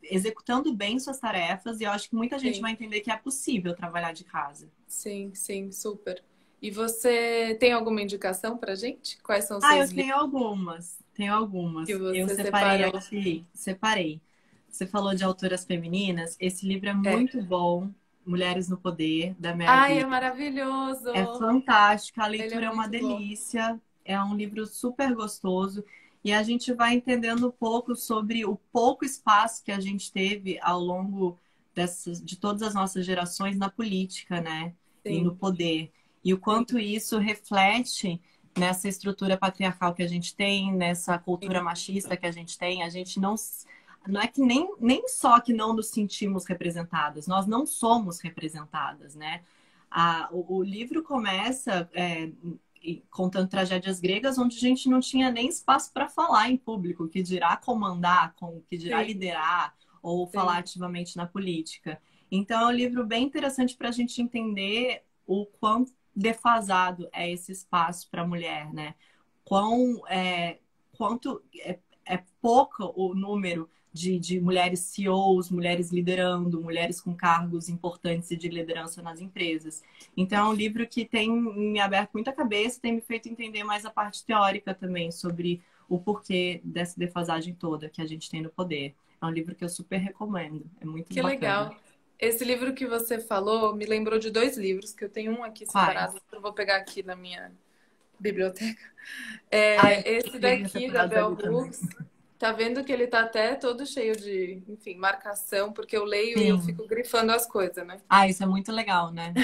executando bem suas tarefas, e eu acho que muita gente
Sim,
vai entender que é possível trabalhar de casa.
sim, sim, super. E você tem alguma indicação pra gente? Quais são os seus
Eu
livros
tenho algumas. Tenho
que
algumas. Eu
você
separei
separou?
aqui, separei. Você falou de autoras femininas. Esse livro é
É.
muito bom. Mulheres no Poder, da
Ai, é
Maggie. É
maravilhoso!
fantástico. A
Ele é
leitura é uma
muito bom.
delícia. É um livro super gostoso. E a gente vai entendendo um pouco sobre o pouco espaço que a gente teve ao longo de todas as nossas gerações na política, né? E no
Sim,
poder. E o
sim,
quanto isso reflete nessa estrutura patriarcal que a gente tem, nessa cultura
sim,
machista que a gente tem. A gente não é que nem só que não nos sentimos representadas, nós não somos representadas, né? O livro começa contando tragédias gregas onde a gente não tinha nem espaço para falar em público, que dirá comandar, que dirá
sim,
liderar ou falar
sim,
ativamente na política. Então, é um livro bem interessante para a gente entender o quão defasado é esse espaço para a mulher, né? Quanto é pouco o número de mulheres CEOs, mulheres liderando, mulheres com cargos importantes e de liderança nas empresas. Então, é um livro que tem me aberto muita cabeça, tem me feito entender mais a parte teórica também sobre o porquê dessa defasagem toda que a gente tem no poder. É um livro que eu super recomendo. É muito
Que
bacana.
legal. Esse livro que você falou me lembrou de dois livros, que eu tenho um aqui separado,
Quais?
que eu vou pegar aqui na minha biblioteca.
Ai,
Esse
livros
daqui, da
separados
Bell
ali também.
Hooks, tá vendo que ele tá até todo cheio de, enfim, marcação, porque eu leio e eu
Sim.
fico grifando as coisas, né?
Ah, isso é muito legal, né?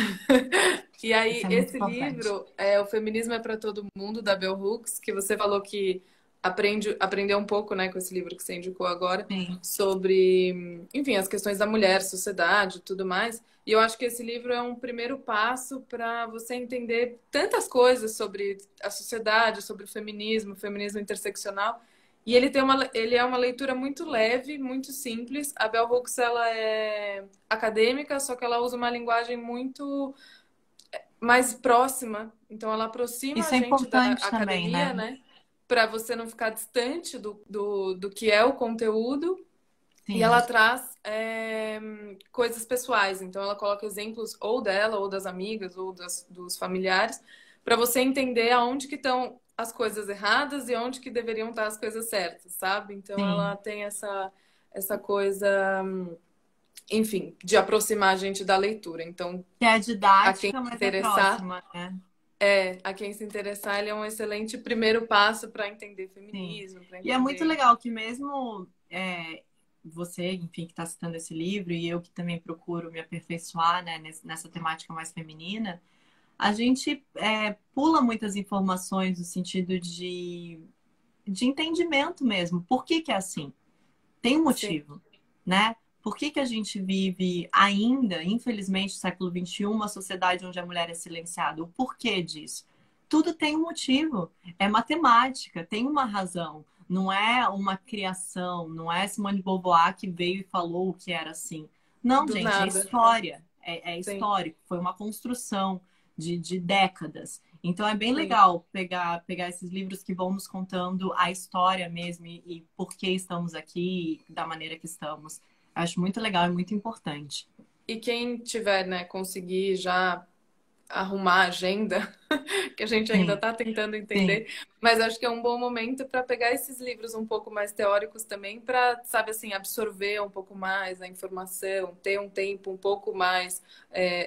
E
Isso
aí,
é muito
esse
importante.
livro, O Feminismo é para Todo Mundo, da Bell Hooks, que você falou que aprendeu um pouco, né, com esse livro que você indicou agora,
Sim,
sobre, enfim, as questões da mulher, sociedade e tudo mais. E eu acho que esse livro é um primeiro passo para você entender tantas coisas sobre a sociedade, sobre o feminismo interseccional. E ele é uma leitura muito leve, muito simples. A Bell Hooks, ela é acadêmica, só que ela usa uma linguagem muito mais próxima. Então, ela aproxima a
isso é
gente da
importante também,
academia,
né?
né? Para você não ficar distante do que é o conteúdo. E ela
Sim,
traz coisas pessoais. Então, ela coloca exemplos ou dela, ou das amigas, ou dos familiares, para você entender aonde que estão as coisas erradas e onde que deveriam estar as coisas certas, sabe? Então, ela
sim.
tem essa coisa, enfim, de aproximar a gente da leitura. Então,
Que é
a quem
didática,
se
mas é
interessar,
próxima, né?
ele é um excelente primeiro passo para entender
Sim.
feminismo, para
E é muito
entender.
legal que mesmo você, enfim, que está citando esse livro, e eu que também procuro me aperfeiçoar, né, nessa temática mais feminina, a gente pula muitas informações no sentido de entendimento mesmo. Por que que é assim? Tem um
Sim,
motivo, né? Por que que a gente vive ainda, infelizmente, no século XXI, uma sociedade onde a mulher é silenciada? O porquê disso? Tudo tem um motivo. É matemática, tem uma razão. Não é uma criação, não é Simone de Beauvoir que veio e falou que era assim. Não,
do
gente, é
nada.
história. É
Sim,
histórico. Foi uma construção de décadas. Então é bem
sim.
legal pegar esses livros que vão nos contando a história mesmo e por que estamos aqui da maneira que estamos. Acho muito legal e muito importante.
E quem tiver, né, conseguir já arrumar a agenda, que a gente ainda
Sim,
está tentando
sim,
entender, mas acho que é um bom momento para pegar esses livros um pouco mais teóricos também, para, sabe assim, absorver um pouco mais a informação, ter um tempo um pouco mais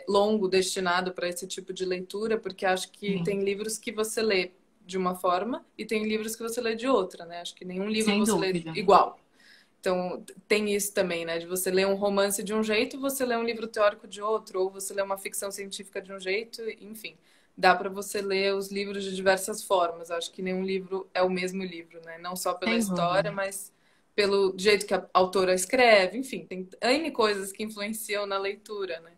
longo destinado para esse tipo de leitura, porque acho que
sim,
tem livros que você lê de uma forma e tem livros que você lê de outra, né? Acho que nenhum livro
sem
você lê
dúvida.
igual. Então, tem isso também, né? De você ler um romance de um jeito, você lê um livro teórico de outro, ou você lê uma ficção científica de um jeito, enfim. Dá para você ler os livros de diversas formas. Acho que nenhum livro é o mesmo livro, né? Não só pela
Sem
história,
dúvida.
mas pelo jeito que a autora escreve. Enfim, tem N coisas que influenciam na leitura, né?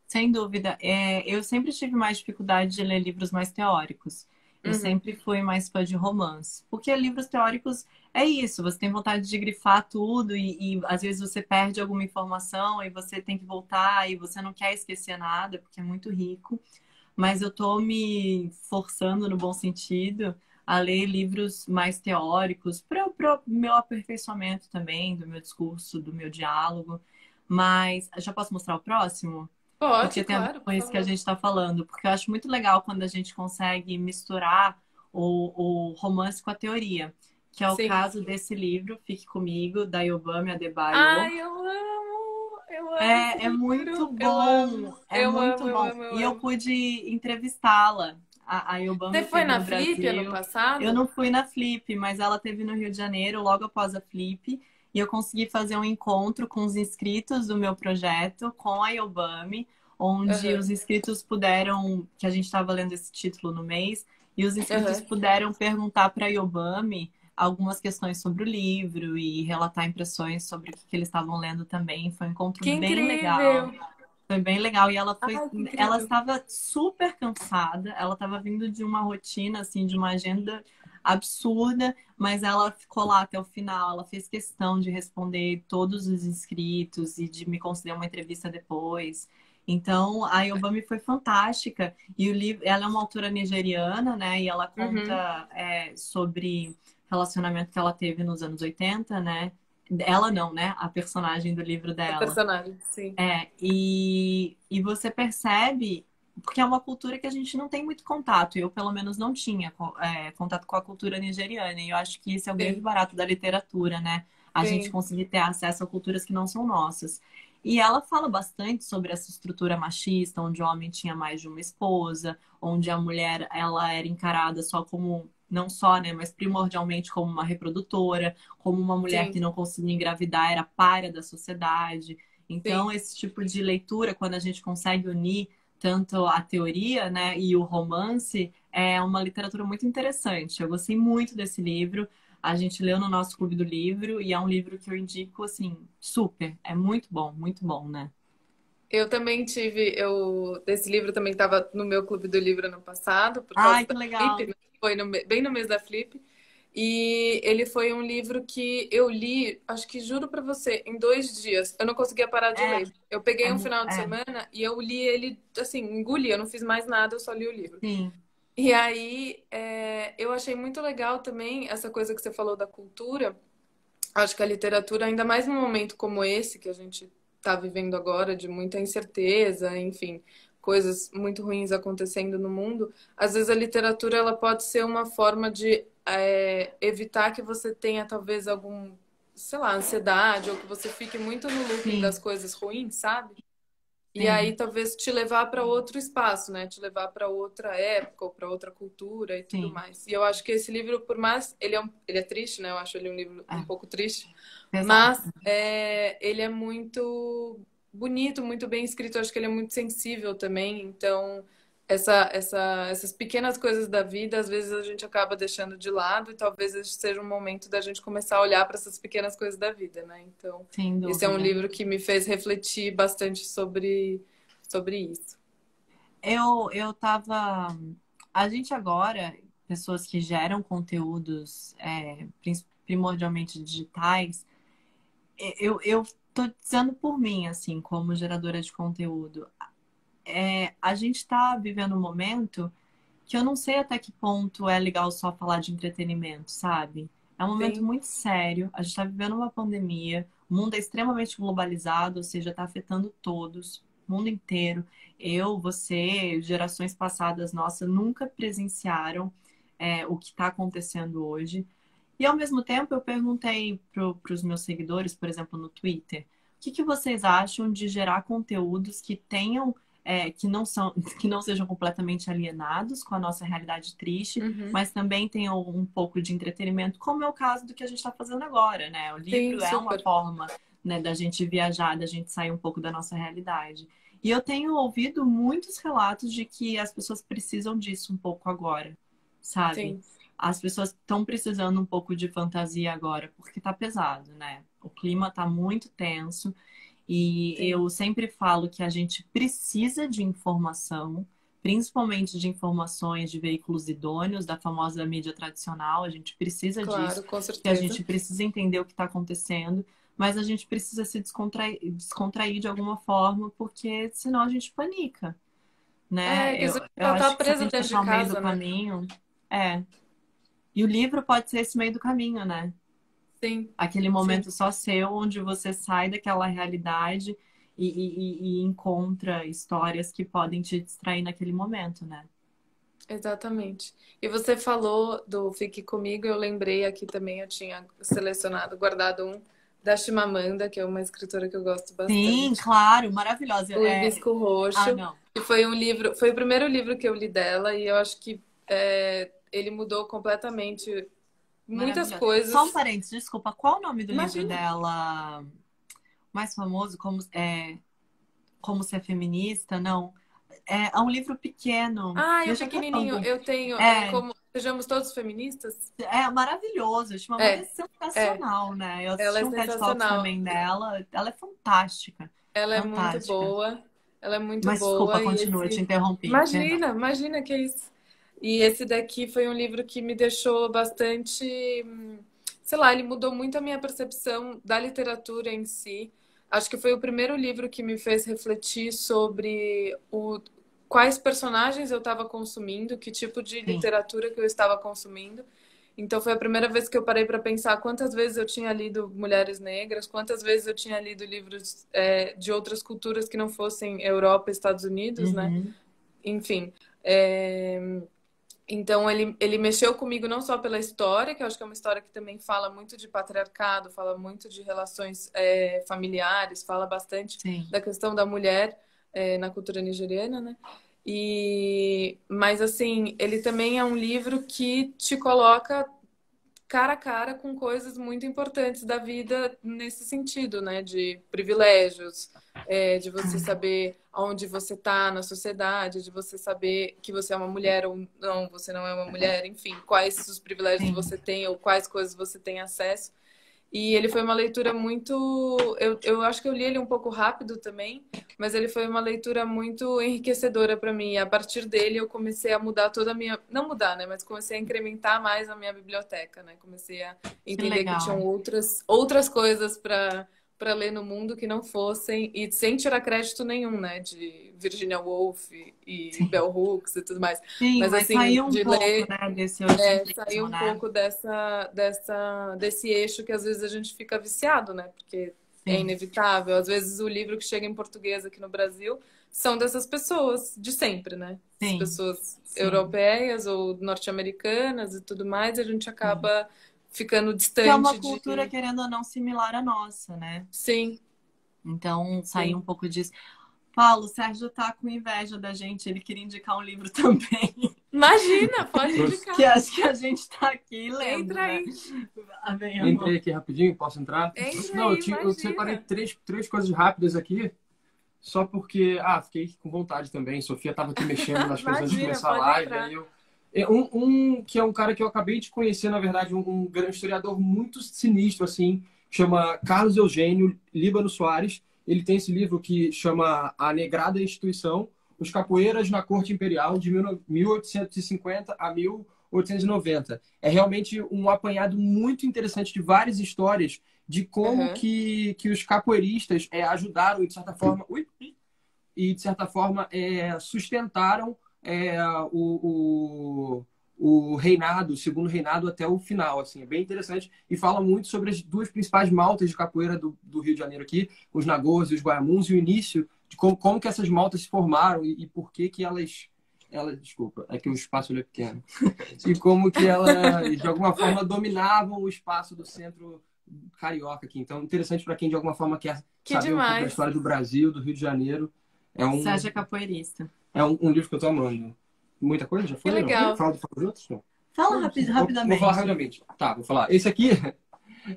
Sem dúvida. Eu sempre tive mais dificuldade de ler livros mais teóricos. Eu
Uhum.
sempre fui mais fã de romance. Porque livros teóricos é isso, você tem vontade de grifar tudo e às vezes você perde alguma informação e você tem que voltar e você não quer esquecer nada, porque é muito rico. Mas eu tô me forçando, no bom sentido, a ler livros mais teóricos para o meu aperfeiçoamento também, do meu discurso, do meu diálogo. Mas já posso mostrar o próximo?
Pode,
Porque tem a ver
claro,
com
por
isso que a
favor.
gente está falando. Porque eu acho muito legal quando a gente consegue misturar o romance com a teoria, que é o
Sim.
caso desse livro, Fique Comigo, da Yobami Adebayo.
Ai, eu amo esse
É muito
livro. Eu amo,
bom, é
eu amo,
muito
eu
bom.
amo, eu
E eu
amo.
pude entrevistá-la. A
Você
Yobami
foi
teve
na
no
Flip ano
Brasil. Eu
passado?
não fui na Flip, mas ela teve no Rio de Janeiro logo após a Flip. E eu consegui fazer um encontro com os inscritos do meu projeto, com a Yobami, onde
Aham,
os inscritos puderam, que a gente estava lendo esse título no mês, e os inscritos
aham.
puderam perguntar para a Yobami algumas questões sobre o livro e relatar impressões sobre o que eles estavam lendo também. Foi um encontro
Que
bem legal.
incrível!
Foi bem legal. E
Ai, que
ela
incrível!
estava super cansada. Ela estava vindo de uma rotina, assim, de uma agenda absurda, mas ela ficou lá até o final. Ela fez questão de responder todos os inscritos e de me conceder uma entrevista depois. Então, a Yobami foi fantástica. E o livro, ela é uma autora nigeriana, né? E ela
Uhum.
conta sobre relacionamento que ela teve nos anos 80, né? Ela não, né? A personagem do livro
A
dela.
personagem, sim.
E você percebe porque é uma cultura que a gente não tem muito contato. Eu, pelo menos, não tinha contato com a cultura nigeriana. E eu acho que esse é o grande
Sim,
barato da literatura, né? A gente
sim,
conseguir ter acesso a culturas que não são nossas. E ela fala bastante sobre essa estrutura machista, onde o homem tinha mais de uma esposa, onde a mulher ela era encarada só como, não só, né, mas primordialmente como uma reprodutora, como uma mulher que
sim,
não conseguia engravidar, era pária da sociedade. Então,
sim.
esse tipo de leitura, quando a gente consegue unir tanto a teoria, né, e o romance, é uma literatura muito interessante. Eu gostei muito desse livro. A gente leu no nosso clube do livro e é um livro que eu indico assim, super. É muito bom, né?
Eu também tive, esse livro também estava no meu clube do livro ano passado, por causa
Ai,
da
que
Flip,
legal.
né? Foi bem no mês da Flip. E ele foi um livro que eu li, acho que juro pra você, em 2 dias. Eu não conseguia parar de
É,
ler. Eu peguei
é,
um final de
é,
semana e eu li ele, assim, engoli. Eu não fiz mais nada, eu só li o livro.
sim,
E aí, eu achei muito legal também essa coisa que você falou da cultura. Acho que a literatura, ainda mais num momento como esse que a gente está vivendo agora, de muita incerteza, enfim, coisas muito ruins acontecendo no mundo, às vezes a literatura ela pode ser uma forma de evitar que você tenha talvez algum, sei lá, ansiedade, ou que você fique muito no looping das
sim,
coisas ruins, sabe? E aí
sim,
talvez te levar para outro espaço, né? Te levar para outra época ou para outra cultura e tudo
sim.
mais. E eu acho que esse livro, por mais ele é triste, né? Eu acho ele um livro
É,
um pouco triste,
pesado.
mas ele é muito bonito, muito bem escrito. Eu acho que ele é muito sensível também. Então essas pequenas coisas da vida, às vezes a gente acaba deixando de lado e talvez esse seja um momento da gente começar a olhar para essas pequenas coisas da vida, né? Então
Sem
esse é um
dúvida.
livro que me fez refletir bastante sobre isso.
Eu tava. A gente agora, pessoas que geram conteúdos primordialmente digitais, eu tô dizendo por mim, assim, como geradora de conteúdo. A gente está vivendo um momento que eu não sei até que ponto é legal só falar de entretenimento, sabe? É um momento
Sim,
muito sério. A gente está vivendo uma pandemia, o mundo é extremamente globalizado, ou seja, está afetando todos, o mundo inteiro. Eu, você, gerações passadas nossas nunca presenciaram o que está acontecendo hoje. E ao mesmo tempo, eu perguntei para os meus seguidores, por exemplo, no Twitter, o que vocês acham de gerar conteúdos que tenham, que não são, que não sejam completamente alienados com a nossa realidade triste,
uhum.
mas também tenham um pouco de entretenimento, como é o caso do que a gente está fazendo agora, né? O
Sim,
livro é uma
super.
forma, né, da gente viajar, da gente sair um pouco da nossa realidade. E eu tenho ouvido muitos relatos de que as pessoas precisam disso um pouco agora, sabe?
Sim,
As pessoas estão precisando um pouco de fantasia agora, porque tá pesado, né? O clima tá muito tenso e
sim,
eu sempre falo que a gente precisa de informação, principalmente de informações de veículos idôneos, da famosa mídia tradicional, a gente precisa disso,
claro, com
que a
certeza.
gente precisa entender o que está acontecendo, mas a gente precisa se descontrair de alguma forma, porque senão a gente panica,
É,
né?
que a
Eu,
gente
eu
só tá
acho que se a
preso
gente
dentro de
achar o meio do
casa, né?
caminho, é. E o livro pode ser esse meio do caminho, né?
Sim,
Aquele
sim,
momento só seu, onde você sai daquela realidade e encontra histórias que podem te distrair naquele momento, né?
exatamente. E você falou do Fique Comigo, eu lembrei aqui também, eu tinha selecionado, guardado um da Chimamanda, que é uma escritora que eu gosto
Sim,
bastante.
claro, maravilhosa.
O Hibisco
Ah,
Roxo,
não,
que foi um livro, foi o primeiro livro que eu li dela, e eu acho que ele mudou completamente muitas
maravilhosa. Só um
coisas.
parênteses, desculpa, qual o nome do livro
Imagina.
dela mais famoso? Como ser feminista? Não. É um livro pequeno.
Ai, o
Deixa eu até
pequenininho,
falar.
eu tenho,
É,
como Sejamos Todos Feministas?
É maravilhoso. A Chimamanda é
É, é,
sensacional, né? Eu
ela
assisti
é
um TED Talks
sensacional.
também dela. Ela é fantástica.
Ela é muito
Fantástica.
boa. Ela é muito
Mas desculpa,
boa e
continua, eu te
esse
interrompi. Perdão.
imagina, imagina que é isso. E esse daqui foi um livro que me deixou bastante, sei lá, ele mudou muito a minha percepção da literatura em si. Acho que foi o primeiro livro que me fez refletir sobre quais personagens eu estava consumindo, que tipo de
Sim.
literatura que eu estava consumindo. Então foi a primeira vez que eu parei para pensar quantas vezes eu tinha lido Mulheres Negras, quantas vezes eu tinha lido livros de outras culturas que não fossem Europa e Estados Unidos, né?
Uhum.
enfim. É, Então, ele mexeu comigo não só pela história, que eu acho que é uma história que também fala muito de patriarcado, fala muito de relações familiares, fala bastante
Sim.
da questão da mulher na cultura nigeriana, né? Mas, assim, ele também é um livro que te coloca cara a cara com coisas muito importantes da vida nesse sentido, né? De privilégios, de você saber onde você está na sociedade, de você saber que você é uma mulher ou não, você não é uma mulher, enfim, quais os privilégios
Sim.
você tem ou quais coisas você tem acesso. E ele foi uma leitura muito. Eu acho que eu li ele um pouco rápido também, mas ele foi uma leitura muito enriquecedora para mim. E a partir dele eu comecei a mudar toda a minha. Não mudar, né? Mas comecei a incrementar mais a minha biblioteca, né? Comecei a
Que
entender que tinham
legal.
outras coisas para ler no mundo que não fossem, e sem tirar crédito nenhum, né? De Virginia Woolf e
Sim.
Bell Hooks e tudo mais.
Sim,
Mas
mas
assim,
saiu um
de
pouco,
ler.
né, desse
Sair
hoje
um
né?
pouco desse eixo que às vezes a gente fica viciado, né? Porque é
Sim,
inevitável. Às vezes o livro que chega em português aqui no Brasil são dessas pessoas de sempre, né? As
sim,
pessoas
sim,
europeias ou norte-americanas e tudo mais, e a gente
sim.
acaba ficando
Que é uma
distante
cultura,
de.
querendo ou não, similar à nossa, né?
Sim,
Então, sair
sim.
um pouco disso. Paulo, o Sérgio tá com inveja da gente, ele queria indicar um livro também,
Imagina, pode
Trouxe.
que
indicar.
acho que a gente tá aqui lendo,
Entra
né?
aí,
Ah, bem, amor.
Entrei aqui rapidinho, posso entrar?
entra
Não,
aí,
eu separei
imagina.
três coisas rápidas aqui, só porque, fiquei com vontade também. Sofia estava aqui mexendo nas coisas antes de
Imagina,
começar a
pode
live, aí
entrar.
eu... que é um cara que eu acabei de conhecer, na verdade, um grande historiador muito sinistro, assim, chama Carlos Eugênio Líbano Soares. Ele tem esse livro que chama A Negrada Instituição, Os Capoeiras na Corte Imperial, de 1850 a 1890. É realmente um apanhado muito interessante de várias histórias de como
Aham.
que os capoeiristas ajudaram e, de certa forma, sustentaram o reinado, o segundo reinado até o final. Assim, é bem interessante e fala muito sobre as duas principais maltas de capoeira do Rio de Janeiro aqui, os Nagôs e os Guaiamuns, e o início de como que essas maltas se formaram e por que que desculpa, é que o espaço é pequeno. E como que elas, de alguma forma, dominavam o espaço do centro carioca aqui. Então, interessante para quem, de alguma forma, quer
Que
saber um pouco da
demais.
história do Brasil, do Rio de Janeiro. É um,
Sérgio é capoeirista.
um livro que eu tô amando. Muita coisa? Já
Que
foi? Não?
legal.
Fala dos outros? Não.
Fala
Vou falar
rapidamente.
rapidamente. Tá, vou falar. Esse aqui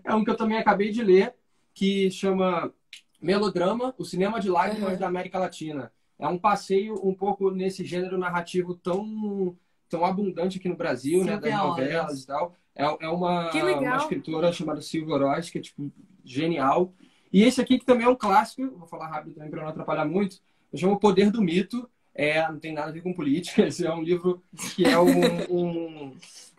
é um que eu também acabei de ler, que chama Melodrama, o cinema de lágrimas
Aham.
da América Latina. É um passeio um pouco nesse gênero narrativo tão abundante aqui no Brasil, né? Das
Silvia
novelas e
Olhos.
tal. É
Que
uma
legal.
escritora chamada Silvia Oroz, que é, tipo, genial. E esse aqui, que também é um clássico, vou falar rápido também para não atrapalhar muito, eu chamo O Poder do Mito. Não tem nada a ver com política. Esse é um livro que é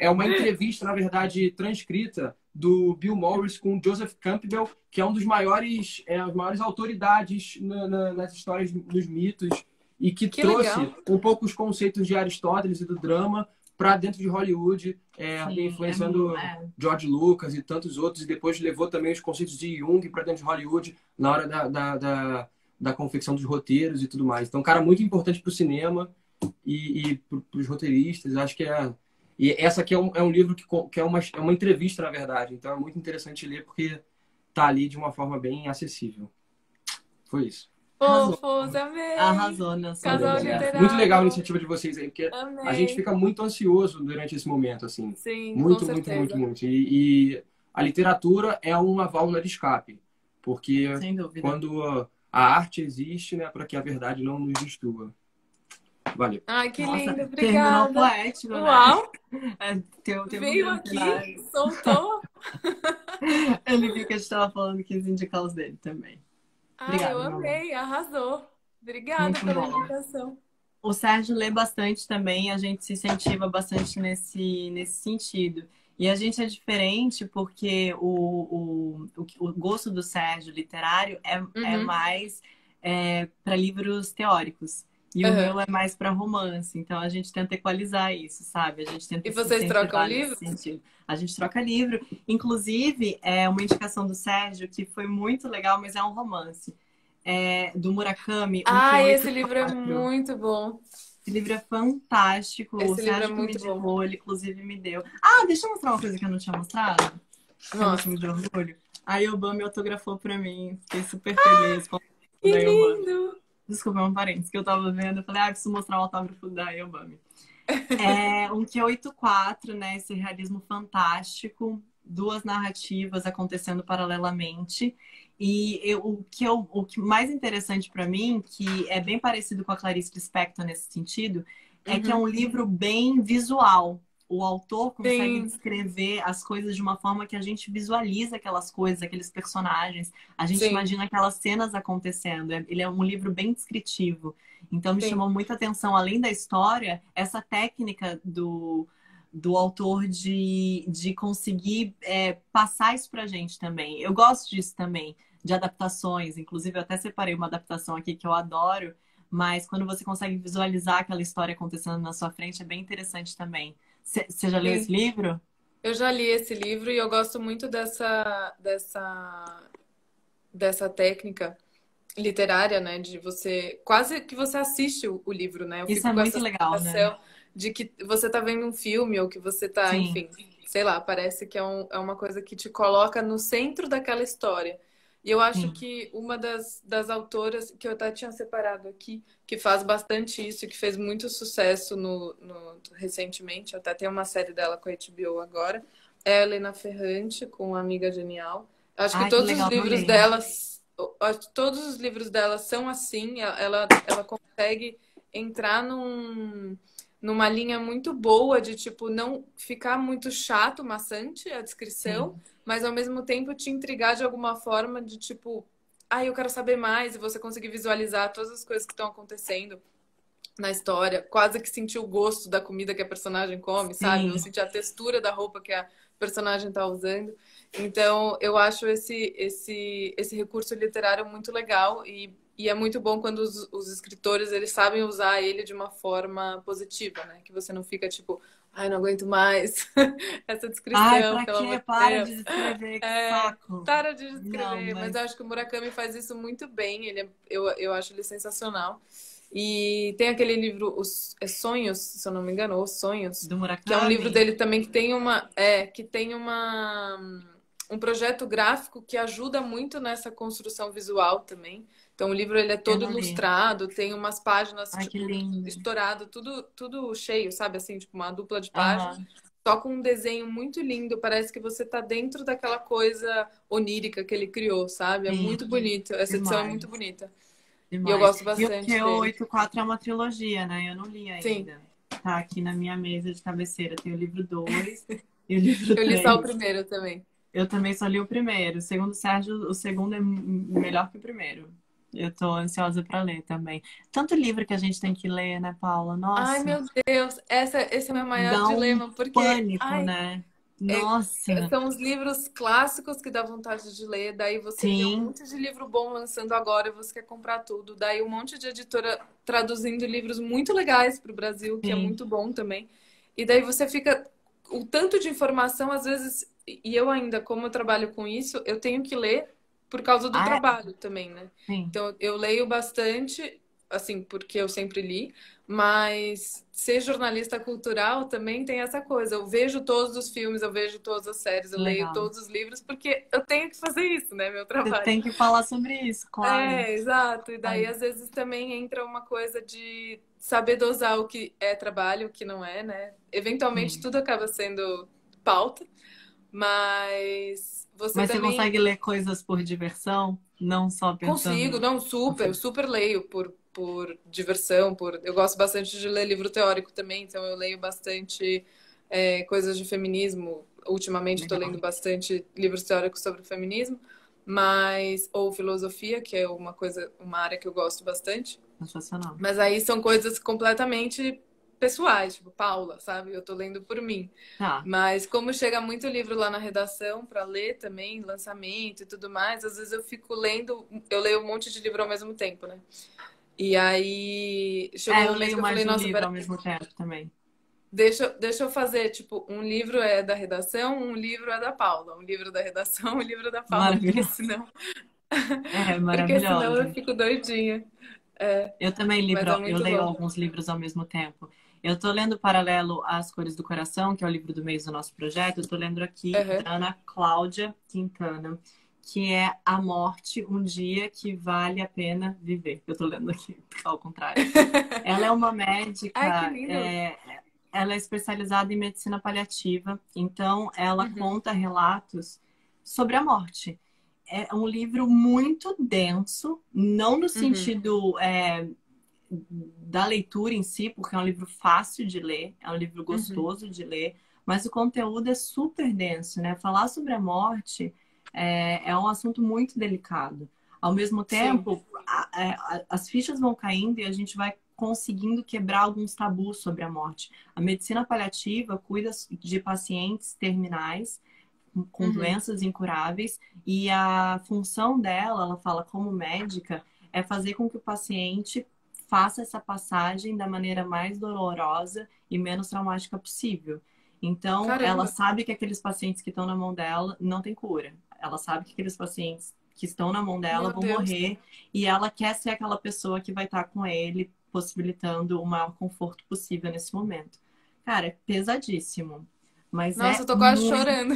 uma entrevista, na verdade, transcrita do Bill Morris com Joseph Campbell, que é um dos maiores, as maiores autoridades nas histórias, nos mitos, e que
Que legal.
trouxe um pouco os conceitos de Aristóteles e do drama para dentro de Hollywood,
Sim,
influenciando George Lucas e tantos outros, e depois levou também os conceitos de Jung para dentro de Hollywood na hora da confecção dos roteiros e tudo mais. Então, um cara muito importante para o cinema e para os roteiristas. Acho que E essa aqui é um livro que é uma entrevista, na verdade. Então, é muito interessante ler porque tá ali de uma forma bem acessível. Foi isso.
Arrasou.
Fofos, amei.
Arrasou na sua
Casal
dedicação.
Muito legal a
literário.
iniciativa de vocês aí, porque a gente
Amei.
fica muito ansioso durante esse momento, assim.
Sim, com
Muito, muito, muito,
certeza.
muito. E a literatura é uma válvula de escape, porque
Sem dúvida.
quando a arte existe, né, para que a verdade não nos destrua. Valeu.
Ai, que
Nossa,
lindo.
terminou
Obrigada.
poético, né?
Uau,
Teu
veio
momento
aqui,
literário.
soltou.
Ele viu que a gente estava falando, quis indicar os dele também.
Ai,
Obrigada,
eu
meu amor.
amei, arrasou. Obrigada
Muito
pela
bom.
indicação.
O Sérgio lê bastante também, a gente se incentiva bastante nesse sentido. E a gente é diferente porque o gosto do Sérgio literário é
Uhum.
mais para livros teóricos. E o
Aham.
meu é mais para romance. Então a gente tenta equalizar isso, sabe? A gente tenta
E
se
vocês trocam
incentivar nesse
livros?
sentido. A gente troca livro. Inclusive, é uma indicação do Sérgio que foi muito legal, mas é um romance. Do Murakami,
Ah, esse livro é
1884.
muito bom.
Esse livro é fantástico. O
Esse livro é
Sérgio que me
muito bom.
indicou, ele inclusive me deu. Ah, deixa eu mostrar uma coisa que eu não tinha mostrado. Que é
Nossa,
motivo de orgulho. A Yobami autografou pra mim. Fiquei super feliz com
que
o da Yobami.
lindo!
Desculpa, é um parênteses que eu tava vendo. Eu falei, preciso mostrar o autógrafo da Yobami. É um Q84, né? Esse realismo fantástico. Duas narrativas acontecendo paralelamente. O que mais interessante para mim, que é bem parecido com a Clarice Lispector nesse sentido, é que é um livro bem visual. O autor consegue
Sim,
descrever as coisas de uma forma que a gente visualiza aquelas coisas, aqueles personagens. A gente
sim,
imagina aquelas cenas acontecendo. Ele é um livro bem descritivo. Então me
sim.
chamou muita atenção, além da história, essa técnica do autor de conseguir passar isso pra gente também. Eu gosto disso também, de adaptações. Inclusive, eu até separei uma adaptação aqui que eu adoro, mas quando você consegue visualizar aquela história acontecendo na sua frente, é bem interessante também. Você já leu esse
Sim.
livro?
Eu já li esse livro e eu gosto muito dessa técnica literária, né? De você. Quase que você assiste o livro, né? Eu
Isso
fico
é
com
muito
essa
legal, né?
sensação de que você tá vendo um filme ou que você tá,
Sim,
enfim, sei lá, parece que é uma coisa que te coloca no centro daquela história. E eu acho
sim.
que uma das autoras que eu até tinha separado aqui, que faz bastante isso, e que fez muito sucesso recentemente, até tem uma série dela com a HBO agora, é a Helena Ferrante, com a Amiga Genial. Acho que
Ai, que legal, não li.
todos os livros dela são assim, ela consegue entrar numa linha muito boa de tipo não ficar muito chato, maçante a descrição,
Sim,
mas ao mesmo tempo te intrigar de alguma forma de tipo, eu quero saber mais, e você conseguir visualizar todas as coisas que estão acontecendo na história, quase que sentir o gosto da comida que a personagem come, sabe? Ou
sim.
sentir a textura da roupa que a personagem tá usando. Então, eu acho esse recurso literário muito legal e é muito bom quando os escritores eles sabem usar ele de uma forma positiva, né? Que você não fica tipo, ai, não aguento mais essa
Ai,
descrição,
pra
pelo amor
quê?
de
Para
Deus.
de descrever, que
É,
saco.
para de
Não,
descrever, mas eu
mas
acho que o Murakami faz isso muito bem. Eu acho ele sensacional. E tem aquele livro, Sonhos, se eu não me engano, Os Sonhos,
do
que é um livro
Murakami?
dele também que tem um projeto gráfico que ajuda muito nessa construção visual também. Então o livro ele é
Eu
todo
não li.
ilustrado, tem umas páginas
Ai, que
tipo
lindo.
estourado, tudo cheio, sabe assim, tipo uma dupla de páginas.
Aham,
Só com um desenho muito lindo, parece que você tá dentro daquela coisa onírica que ele criou, sabe? É
sim,
muito bonito. Essa edição é muito
demais,
bonita. E eu
demais.
gosto
E o
bastante dele.
Q84 é uma trilogia, né? Eu não li
Sim,
ainda. Tá aqui na minha mesa de cabeceira. Tem o livro 2 e o livro
eu li só o
3.
primeiro também.
Eu também só li o primeiro. Segundo o Sérgio, o segundo é melhor que o primeiro. Eu tô ansiosa para ler também. Tanto livro que a gente tem que ler, né, Paula?
Ai,
Nossa,
meu Deus, esse é o meu maior
dá um
dilema, porque,
pânico, né?
é-
Nossa,
são os livros clássicos que dá vontade de ler, daí você vê um
sim,
monte de livro bom lançando agora e você quer comprar tudo, daí um monte de editora traduzindo livros muito legais para o Brasil, que é
sim,
muito bom também, e daí você fica, o tanto de informação, às vezes, e eu ainda, como eu trabalho com isso, eu tenho que ler por causa do
ah,
trabalho também, né?
sim,
Então, eu leio bastante, assim, porque eu sempre li, mas ser jornalista cultural também tem essa coisa. Eu vejo todos os filmes, eu vejo todas as séries, eu leio
legal.
todos os livros, porque eu tenho que fazer isso, né? Meu
Você
trabalho.
tem que falar sobre isso, claro.
É, exato. E daí,
Claro.
às vezes, também entra uma coisa de saber dosar o que é trabalho, o que não é, né? Eventualmente,
Sim.
tudo acaba sendo pauta, mas você
Mas você
também
consegue ler coisas por diversão, não só
consigo,
pensando.
não, super, super leio por diversão, eu gosto bastante de ler livro teórico também, então eu leio bastante coisas de feminismo. Ultimamente estou lendo
Legal,
bastante livros teóricos sobre feminismo, ou filosofia, que é uma área que eu gosto bastante.
sensacional.
Mas aí são coisas completamente pessoais, tipo Paula, sabe? Eu tô lendo por mim.
Tá.
Mas como chega muito livro lá na redação para ler também, lançamento e tudo mais, às vezes eu fico lendo, eu leio um monte de livro ao mesmo tempo, né? E aí chegou
É,
um
eu
momento
leio
que eu
mais
falei,
de um
nossa,
livro
peraí,
ao mesmo tempo também.
deixa eu fazer, tipo, um livro é da redação, um livro é da Paula, um livro da redação, um livro da Paula,
Maravilhosa. É,
porque senão eu
maravilhosa.
fico doidinha. É,
Eu também
mas é
eu
muito
leio
bom.
alguns livros ao mesmo tempo. Eu tô lendo paralelo As Cores do Coração, que é o livro do mês do nosso projeto. Eu tô lendo aqui
Aham.
da Ana Cláudia Quintana, que é A Morte, um Dia que Vale a Pena Viver. Eu tô lendo aqui ao contrário. Ela é uma
Ai, que
médica,
lindo.
ela é especializada em medicina paliativa, então ela
Uhum,
conta relatos sobre a morte. É um livro muito denso, não no
uhum,
sentido da leitura em si, porque é um livro fácil de ler, é um livro
uhum.
gostoso de ler, mas o conteúdo é super denso, né? Falar sobre a morte é um assunto muito delicado. Ao mesmo
Sim.
tempo, as fichas vão caindo e a gente vai conseguindo quebrar alguns tabus sobre a morte. A medicina paliativa cuida de pacientes terminais com
Uhum,
doenças incuráveis e a função dela, ela fala como médica, é fazer com que o paciente faça essa passagem da maneira mais dolorosa e menos traumática possível. Então, ela
caramba.
sabe que aqueles pacientes que estão na mão dela não tem cura. Ela sabe que aqueles pacientes que estão na mão dela
Meu
vão
Deus.
morrer e ela quer ser aquela pessoa que vai estar com ele, possibilitando o maior conforto possível nesse momento. Cara, é pesadíssimo, mas
Nossa,
é
eu tô quase
muito
chorando.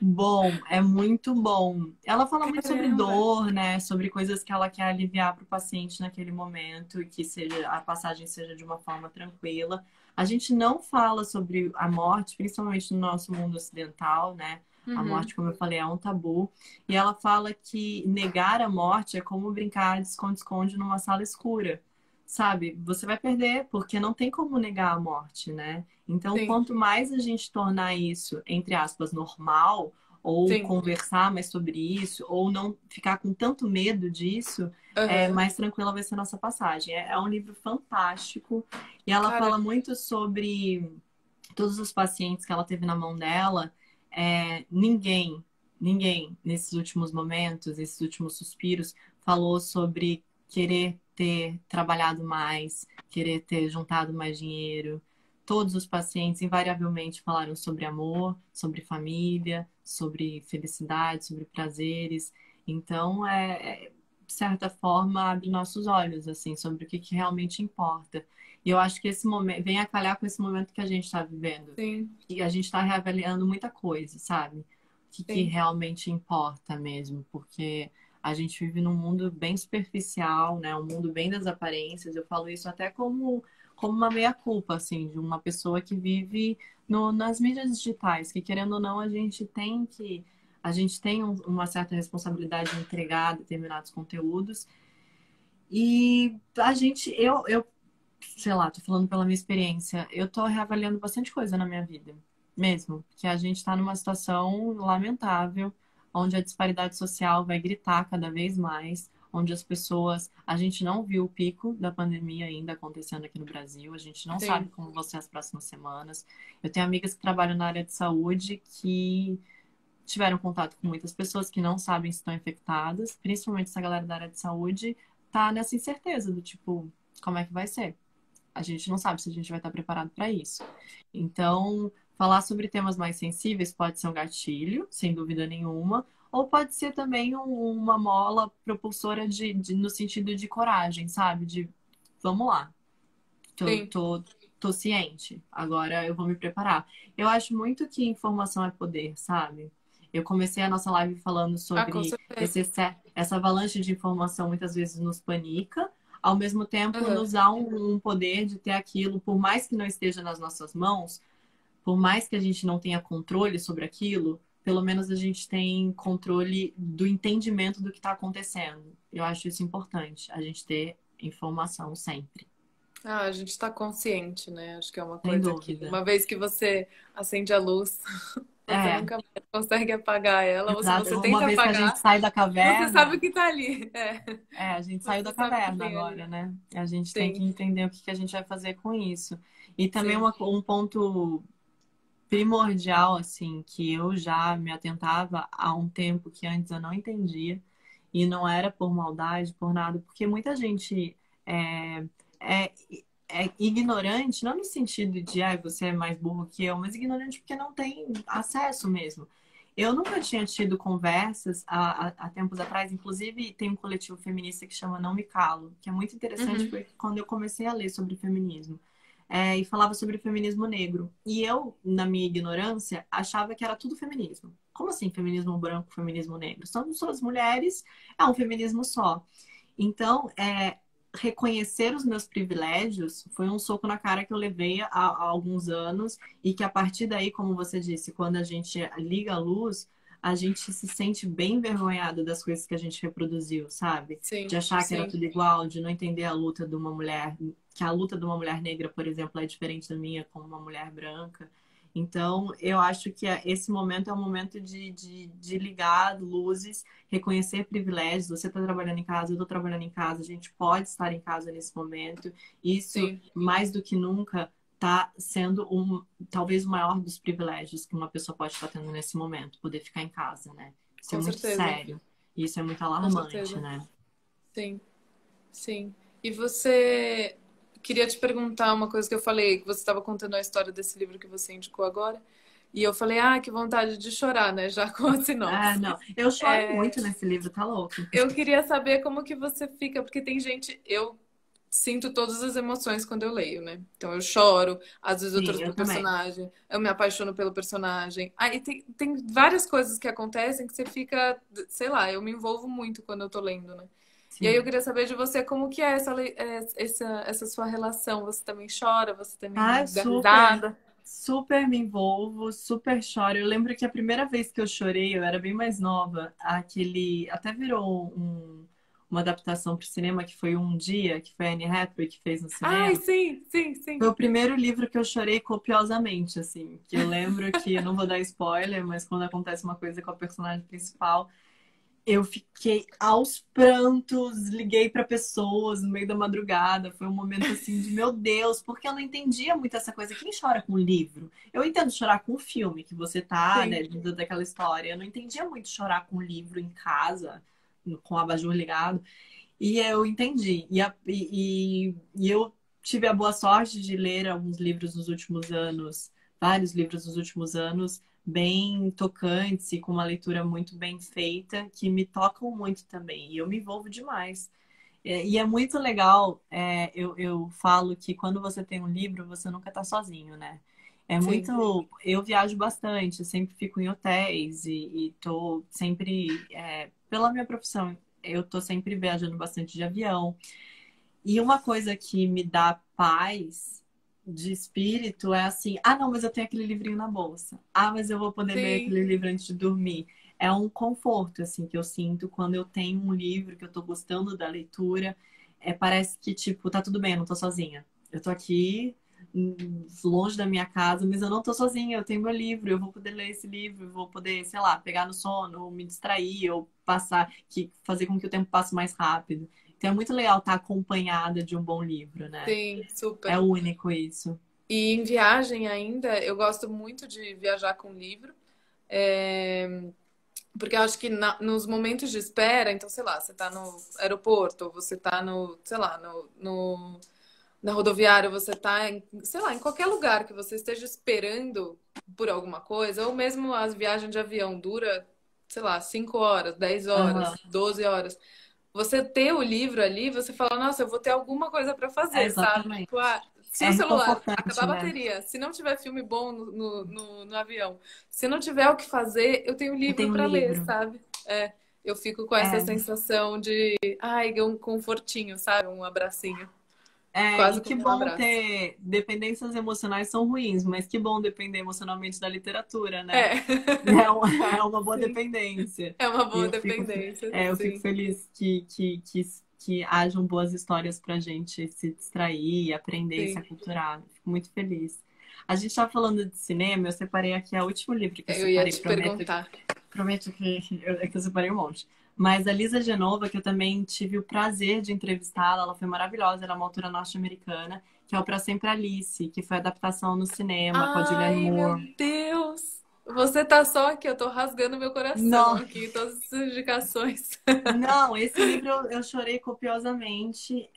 bom, é muito bom. Ela fala muito sobre
Caramba.
dor, né? Sobre coisas que ela quer aliviar para o paciente naquele momento e que seja a passagem seja de uma forma tranquila. A gente não fala sobre a morte, principalmente no nosso mundo ocidental, né? A
Uhum.
morte, como eu falei, é um tabu. E ela fala que negar a morte é como brincar de esconde-esconde numa sala escura. Sabe? Você vai perder, porque não tem como negar a morte, né? Então,
Sim,
quanto mais a gente tornar isso, entre aspas, normal, ou
sim.
conversar mais sobre isso, ou não ficar com tanto medo disso,
Aham.
mais tranquila vai ser a nossa passagem. É um livro fantástico e ela fala
Caramba.
muito sobre todos os pacientes que ela teve na mão dela. Ninguém, nesses últimos momentos, esses últimos suspiros, falou sobre querer ter trabalhado mais, querer ter juntado mais dinheiro. Todos os pacientes invariavelmente falaram sobre amor, sobre família, sobre felicidade, sobre prazeres. Então, de certa forma, abre nossos olhos assim sobre o que realmente importa. E eu acho que esse momento vem a calhar com esse momento que a gente está vivendo,
Sim,
que a gente está reavaliando muita coisa, sabe? O que
sim.
realmente importa mesmo, porque a gente vive num mundo bem superficial, né? Um mundo bem das aparências. Eu falo isso até como uma meia-culpa, assim, de uma pessoa que vive nas mídias digitais, que querendo ou não, a gente tem uma certa responsabilidade de entregar determinados conteúdos. E a gente, eu sei lá, tô falando pela minha experiência, eu tô reavaliando bastante coisa na minha vida, mesmo. Que a gente tá numa situação lamentável, onde a disparidade social vai gritar cada vez mais, onde as pessoas. A gente não viu o pico da pandemia ainda acontecendo aqui no Brasil, a gente não sabe
Sim.
como vão ser as próximas semanas. Eu tenho amigas que trabalham na área de saúde que tiveram contato com muitas pessoas que não sabem se estão infectadas, principalmente essa galera da área de saúde, tá nessa incerteza do tipo, como é que vai ser? A gente não sabe se a gente vai estar preparado para isso. Então, falar sobre temas mais sensíveis pode ser um gatilho, sem dúvida nenhuma, ou pode ser também uma mola propulsora no sentido de coragem, sabe? De vamos lá, tô,
Sim.
tô, tô ciente, agora eu vou me preparar. Eu acho muito que informação é poder, sabe? Eu comecei a nossa live falando
Ah, com
sobre
certeza.
essa avalanche de informação muitas vezes nos panica, ao mesmo tempo
Aham.
nos dá um poder de ter aquilo, por mais que não esteja nas nossas mãos, por mais que a gente não tenha controle sobre aquilo, pelo menos a gente tem controle do entendimento do que está acontecendo. Eu acho isso importante, a gente ter informação sempre,
Ah, a gente tá consciente, né? Acho que é uma
sem
coisa que,
dúvida.
uma vez que você acende a luz, você
É,
nunca mais consegue apagar ela, ou se
exato.
você
Uma
tenta
vez que a gente
apagar,
sai da
você sabe o
caverna,
que tá ali. É,
a gente saiu da
você sabe que
caverna
tem ali.
agora, né? A gente tem que
Sim,
entender o que que a gente vai fazer com isso. E também
sim.
um ponto primordial, assim, que eu já me atentava há um tempo que antes eu não entendia, e não era por maldade, por nada, porque muita gente é, é, é ignorante, não no sentido de, você é mais burro que eu, mas ignorante porque não tem acesso mesmo. Eu nunca tinha tido conversas há tempos atrás, inclusive tem um coletivo feminista que chama Não Me Calo, que é muito interessante porque quando eu comecei a ler sobre feminismo, e falava sobre feminismo negro. E eu, na minha ignorância, achava que era tudo feminismo. Como assim feminismo branco, feminismo negro? São as mulheres, é um feminismo só. Então, reconhecer os meus privilégios foi um soco na cara que eu levei há alguns anos e que a partir daí, como você disse, quando a gente liga a luz, a gente se sente bem envergonhado das coisas que a gente reproduziu, sabe?
Sim,
De achar que era
sim.
tudo igual, de não entender a luta de uma mulher, que a luta de uma mulher negra, por exemplo, é diferente da minha como uma mulher branca. Então, eu acho que esse momento é um momento de ligar luzes, reconhecer privilégios. Você está trabalhando em casa, eu estou trabalhando em casa, a gente pode estar em casa nesse momento. Isso,
Sim.
mais do que nunca, está sendo talvez o maior dos privilégios que uma pessoa pode estar tendo nesse momento, poder ficar em casa, né? Isso é
Com
muito
certeza.
sério. E isso é muito
Com
alarmante,
certeza.
né?
Sim, sim. E você... Queria te perguntar uma coisa que eu falei, que você estava contando a história desse livro que você indicou agora. E eu falei, que vontade de chorar, né? Já com a
Ah,
sinopse.
não. Eu choro muito nesse livro, tá louco?
Eu queria saber como que você fica, porque tem gente... Eu sinto todas as emoções quando eu leio, né? Então eu choro, às vezes eu
Sim,
torço
eu
pro
também.
personagem, eu me apaixono pelo personagem. Aí tem várias coisas que acontecem que você fica, sei lá, eu me envolvo muito quando eu tô lendo, né? E aí eu
Sim.
queria saber de você como que é essa sua relação. Você também chora, você
Ah,
também dá
super.
risada.
Super me envolvo, super choro. Eu lembro que a primeira vez que eu chorei, eu era bem mais nova. Até virou uma adaptação para o cinema, que foi Um Dia, que foi a Anne Hathaway que fez no
Ai,
cinema.
sim, sim,
Foi
sim.
o primeiro livro que eu chorei copiosamente, assim. Que eu lembro que, eu não vou dar spoiler, mas quando acontece uma coisa com a personagem principal, eu fiquei aos prantos, liguei para pessoas no meio da madrugada. Foi um momento assim de meu Deus, porque eu não entendia muito essa coisa. Quem chora com livro? Eu entendo chorar com o filme que você tá, né,
Sim,
dentro daquela história. Eu não entendia muito chorar com livro em casa, com o abajur ligado. E eu entendi. E eu tive a boa sorte de ler alguns livros nos últimos anos, vários livros nos últimos anos, bem tocantes e com uma leitura muito bem feita, que me tocam muito também. E eu me envolvo demais. E é muito legal, eu falo que quando você tem um livro, você nunca está sozinho, né? É
sim.
muito. Eu viajo bastante, eu sempre fico em hotéis e tô sempre. Pela minha profissão, eu tô sempre viajando bastante de avião. E uma coisa que me dá paz de espírito é assim: ah, não, mas eu tenho aquele livrinho na bolsa. Ah, mas eu vou poder ler
Sim.
aquele livro antes de dormir. É um conforto, assim, que eu sinto quando eu tenho um livro que eu tô gostando da leitura. Parece que, tipo, tá tudo bem, eu não tô sozinha. Eu tô aqui, longe da minha casa, mas eu não tô sozinha, eu tenho meu livro, eu vou poder ler esse livro, eu vou poder, sei lá, pegar no sono, ou me distrair, ou fazer com que o tempo passe mais rápido. Então é muito legal estar acompanhada de um bom livro, né?
Sim,
É
super.
único isso.
E em viagem ainda, eu gosto muito de viajar com livro. É, porque eu acho que nos momentos de espera, então, sei lá, você tá no aeroporto, ou você tá no, sei lá, na rodoviária, você tá em, sei lá, em qualquer lugar que você esteja esperando por alguma coisa, ou mesmo as viagens de avião dura, sei lá, 5 horas, 10 horas,
Aham.
12 horas. Você ter o livro ali, você fala, nossa, eu vou ter alguma coisa para fazer, sabe?
Exatamente.
Tipo, se
É
o celular acabar
reconfortante,
a
né?
bateria, se não tiver filme bom no avião, se não tiver o que fazer, eu tenho
Eu
livro
tenho um
para ler,
livro.
sabe? Eu fico com essa
É,
sensação de, ai, um confortinho, sabe? Um abracinho,
e
quase
que
como um
bom
abraço.
ter. Dependências emocionais são ruins, mas que bom depender emocionalmente da literatura, né?
É,
É uma boa
sim.
dependência.
É uma
E
boa dependência,
eu fico
sim,
feliz que hajam boas histórias pra gente se distrair, aprender e se
sim.
aculturar. Fico muito feliz. A gente tá falando de cinema, eu separei aqui o último livro que eu
Eu ia
separei,
te
prometo.
perguntar.
Prometo que eu separei um monte. Mas a Lisa Genova, que eu também tive o prazer de entrevistá-la, ela foi maravilhosa, ela é uma autora norte-americana, que é o Pra Sempre Alice, que foi a adaptação no cinema com a Julianne
Ai, meu
Moore.
Deus! Você tá só aqui, eu tô rasgando meu coração
Não,
aqui, todas essas indicações.
não, esse livro eu chorei copiosamente.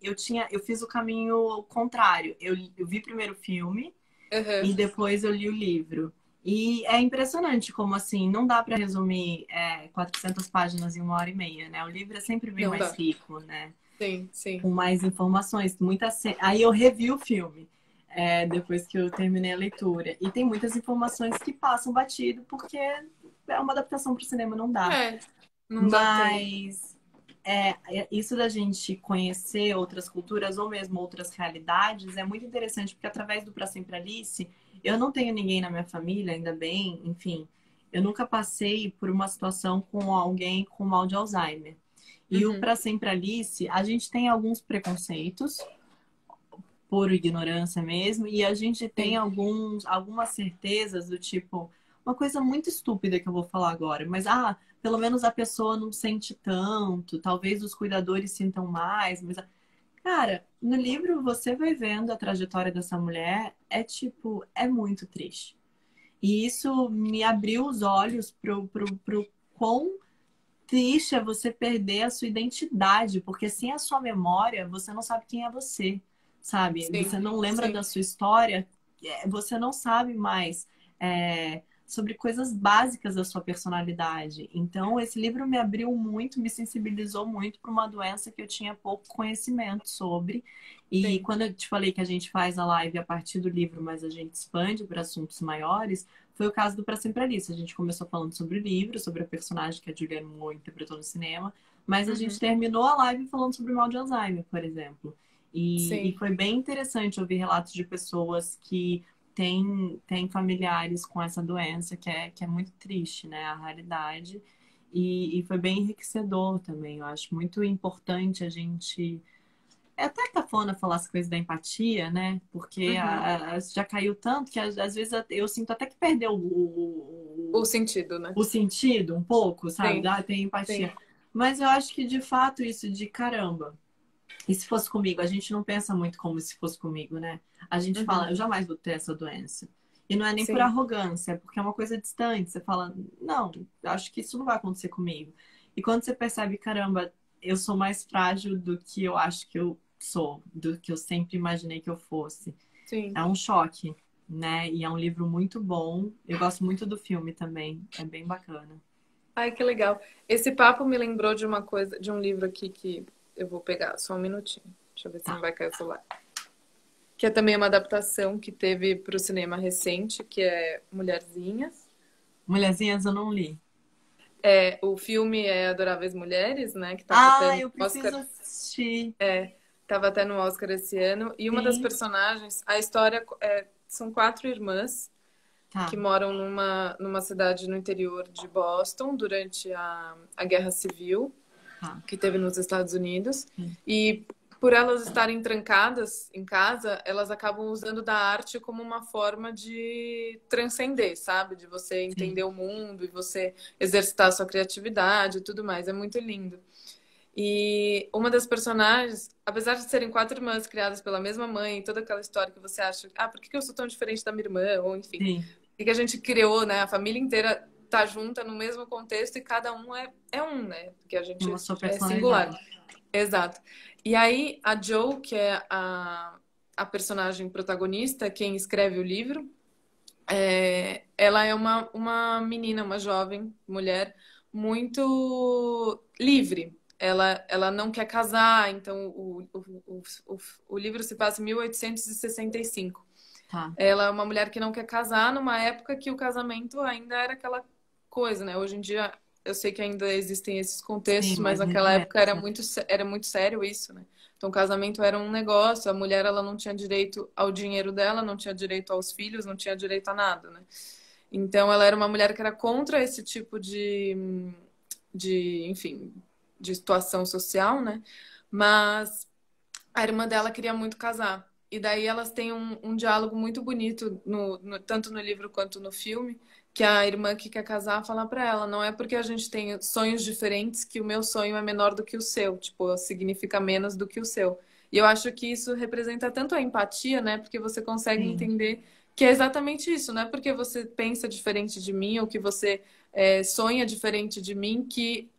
Eu fiz o caminho contrário. Eu vi primeiro o filme
Aham.
e depois eu li o livro. E é impressionante como, assim, não dá para resumir 400 páginas em 1 hora e meia, né? O livro é sempre bem
Não
mais
dá.
rico, né?
Sim, sim.
Com mais informações. Aí eu revi o filme, depois que eu terminei a leitura. E tem muitas informações que passam batido, porque é uma adaptação para o cinema, não dá.
Não dá tempo.
Mas isso da gente conhecer outras culturas ou mesmo outras realidades é muito interessante, porque através do Pra Sempre Alice, eu não tenho ninguém na minha família, ainda bem, enfim, eu nunca passei por uma situação com alguém com mal de Alzheimer. E o Pra Sempre Alice, a gente tem alguns preconceitos, por ignorância mesmo, e a gente tem algumas certezas do tipo, uma coisa muito estúpida que eu vou falar agora, mas pelo menos a pessoa não sente tanto, talvez os cuidadores sintam mais, mas cara, no livro você vai vendo a trajetória dessa mulher, é muito triste. E isso me abriu os olhos pro quão triste é você perder a sua identidade, porque sem a sua memória, você não sabe quem é você, sabe?
Sim,
Você não lembra
sim.
da sua história, você não sabe mais sobre coisas básicas da sua personalidade. Então, esse livro me abriu muito, me sensibilizou muito para uma doença que eu tinha pouco conhecimento sobre. E
Sim.
quando eu te falei que a gente faz a live a partir do livro, mas a gente expande para assuntos maiores, foi o caso do Pra Sempre Alice. A gente começou falando sobre o livro, sobre a personagem que a Julianne Moore interpretou no cinema, mas a gente terminou a live falando sobre o mal de Alzheimer, por exemplo. E
Sim.
foi bem interessante ouvir relatos de pessoas que têm familiares com essa doença, que é muito triste, né? A realidade. E foi bem enriquecedor também. Eu acho muito importante a gente. É até cafona falar as coisas da empatia, né? Porque já caiu tanto que às vezes eu sinto até que perdeu
O sentido, né?
o sentido um pouco, sabe?
Sim,
Tem empatia.
sim.
Mas eu acho que de fato isso de caramba. E se fosse comigo? A gente não pensa muito como se fosse comigo, né? A gente fala, eu jamais vou ter essa doença. E não é nem por
Sim.
arrogância, é porque é uma coisa distante. Você fala, não, eu acho que isso não vai acontecer comigo. E quando você percebe, caramba, eu sou mais frágil do que eu acho que eu sou, do que eu sempre imaginei que eu fosse.
Sim.
É um choque, né? E é um livro muito bom. Eu gosto muito do filme também. É bem bacana.
Ai, que legal. Esse papo me lembrou de uma coisa, de um livro aqui que eu vou pegar, só um minutinho. Deixa eu ver se não vai cair o celular. Que é também uma adaptação que teve para o cinema recente, que é Mulherzinhas.
Mulherzinhas eu não li.
O filme é Adoráveis Mulheres, né? Que tava até no
Eu preciso
Oscar.
assistir.
Tava até no Oscar esse ano. E uma das
Sim.
personagens, a história são 4 irmãs
Tá.
que moram numa cidade no interior de Boston durante a Guerra Civil, que teve nos Estados Unidos. E por elas estarem trancadas em casa, elas acabam usando da arte como uma forma de transcender, sabe? De você entender o mundo e você exercitar a sua criatividade e tudo mais. É muito lindo. E uma das personagens, apesar de serem 4 irmãs criadas pela mesma mãe, toda aquela história que você acha, por que eu sou tão diferente da minha irmã? Ou enfim, o que a gente criou, né? A família inteira tá junta no mesmo contexto e cada um é um, né? Porque a gente
Uma sua
é singular.
personalidade.
Exato. E aí, a Jo, que é a personagem protagonista, quem escreve o livro, ela é uma menina, uma jovem mulher muito livre. Ela não quer casar, então o livro se passa em 1865.
Tá.
Ela é uma mulher que não quer casar numa época que o casamento ainda era aquela coisa, né? Hoje em dia eu sei que ainda existem esses contextos,
Sim,
mas
mas
naquela
muito
época era muito sério isso, né? Então o casamento era um negócio, a mulher ela não tinha direito ao dinheiro dela, não tinha direito aos filhos, não tinha direito a nada, né? Então ela era uma mulher que era contra esse tipo enfim, de situação social, né? Mas a irmã dela queria muito casar. E daí elas têm um diálogo muito bonito, tanto no livro quanto no filme, que a irmã que quer casar fala pra ela, não é porque a gente tem sonhos diferentes que o meu sonho é menor do que o seu, tipo, significa menos do que o seu. E eu acho que isso representa tanto a empatia, né? Porque você consegue entender que é exatamente isso, não é porque você pensa diferente de mim ou que você sonha diferente de mim que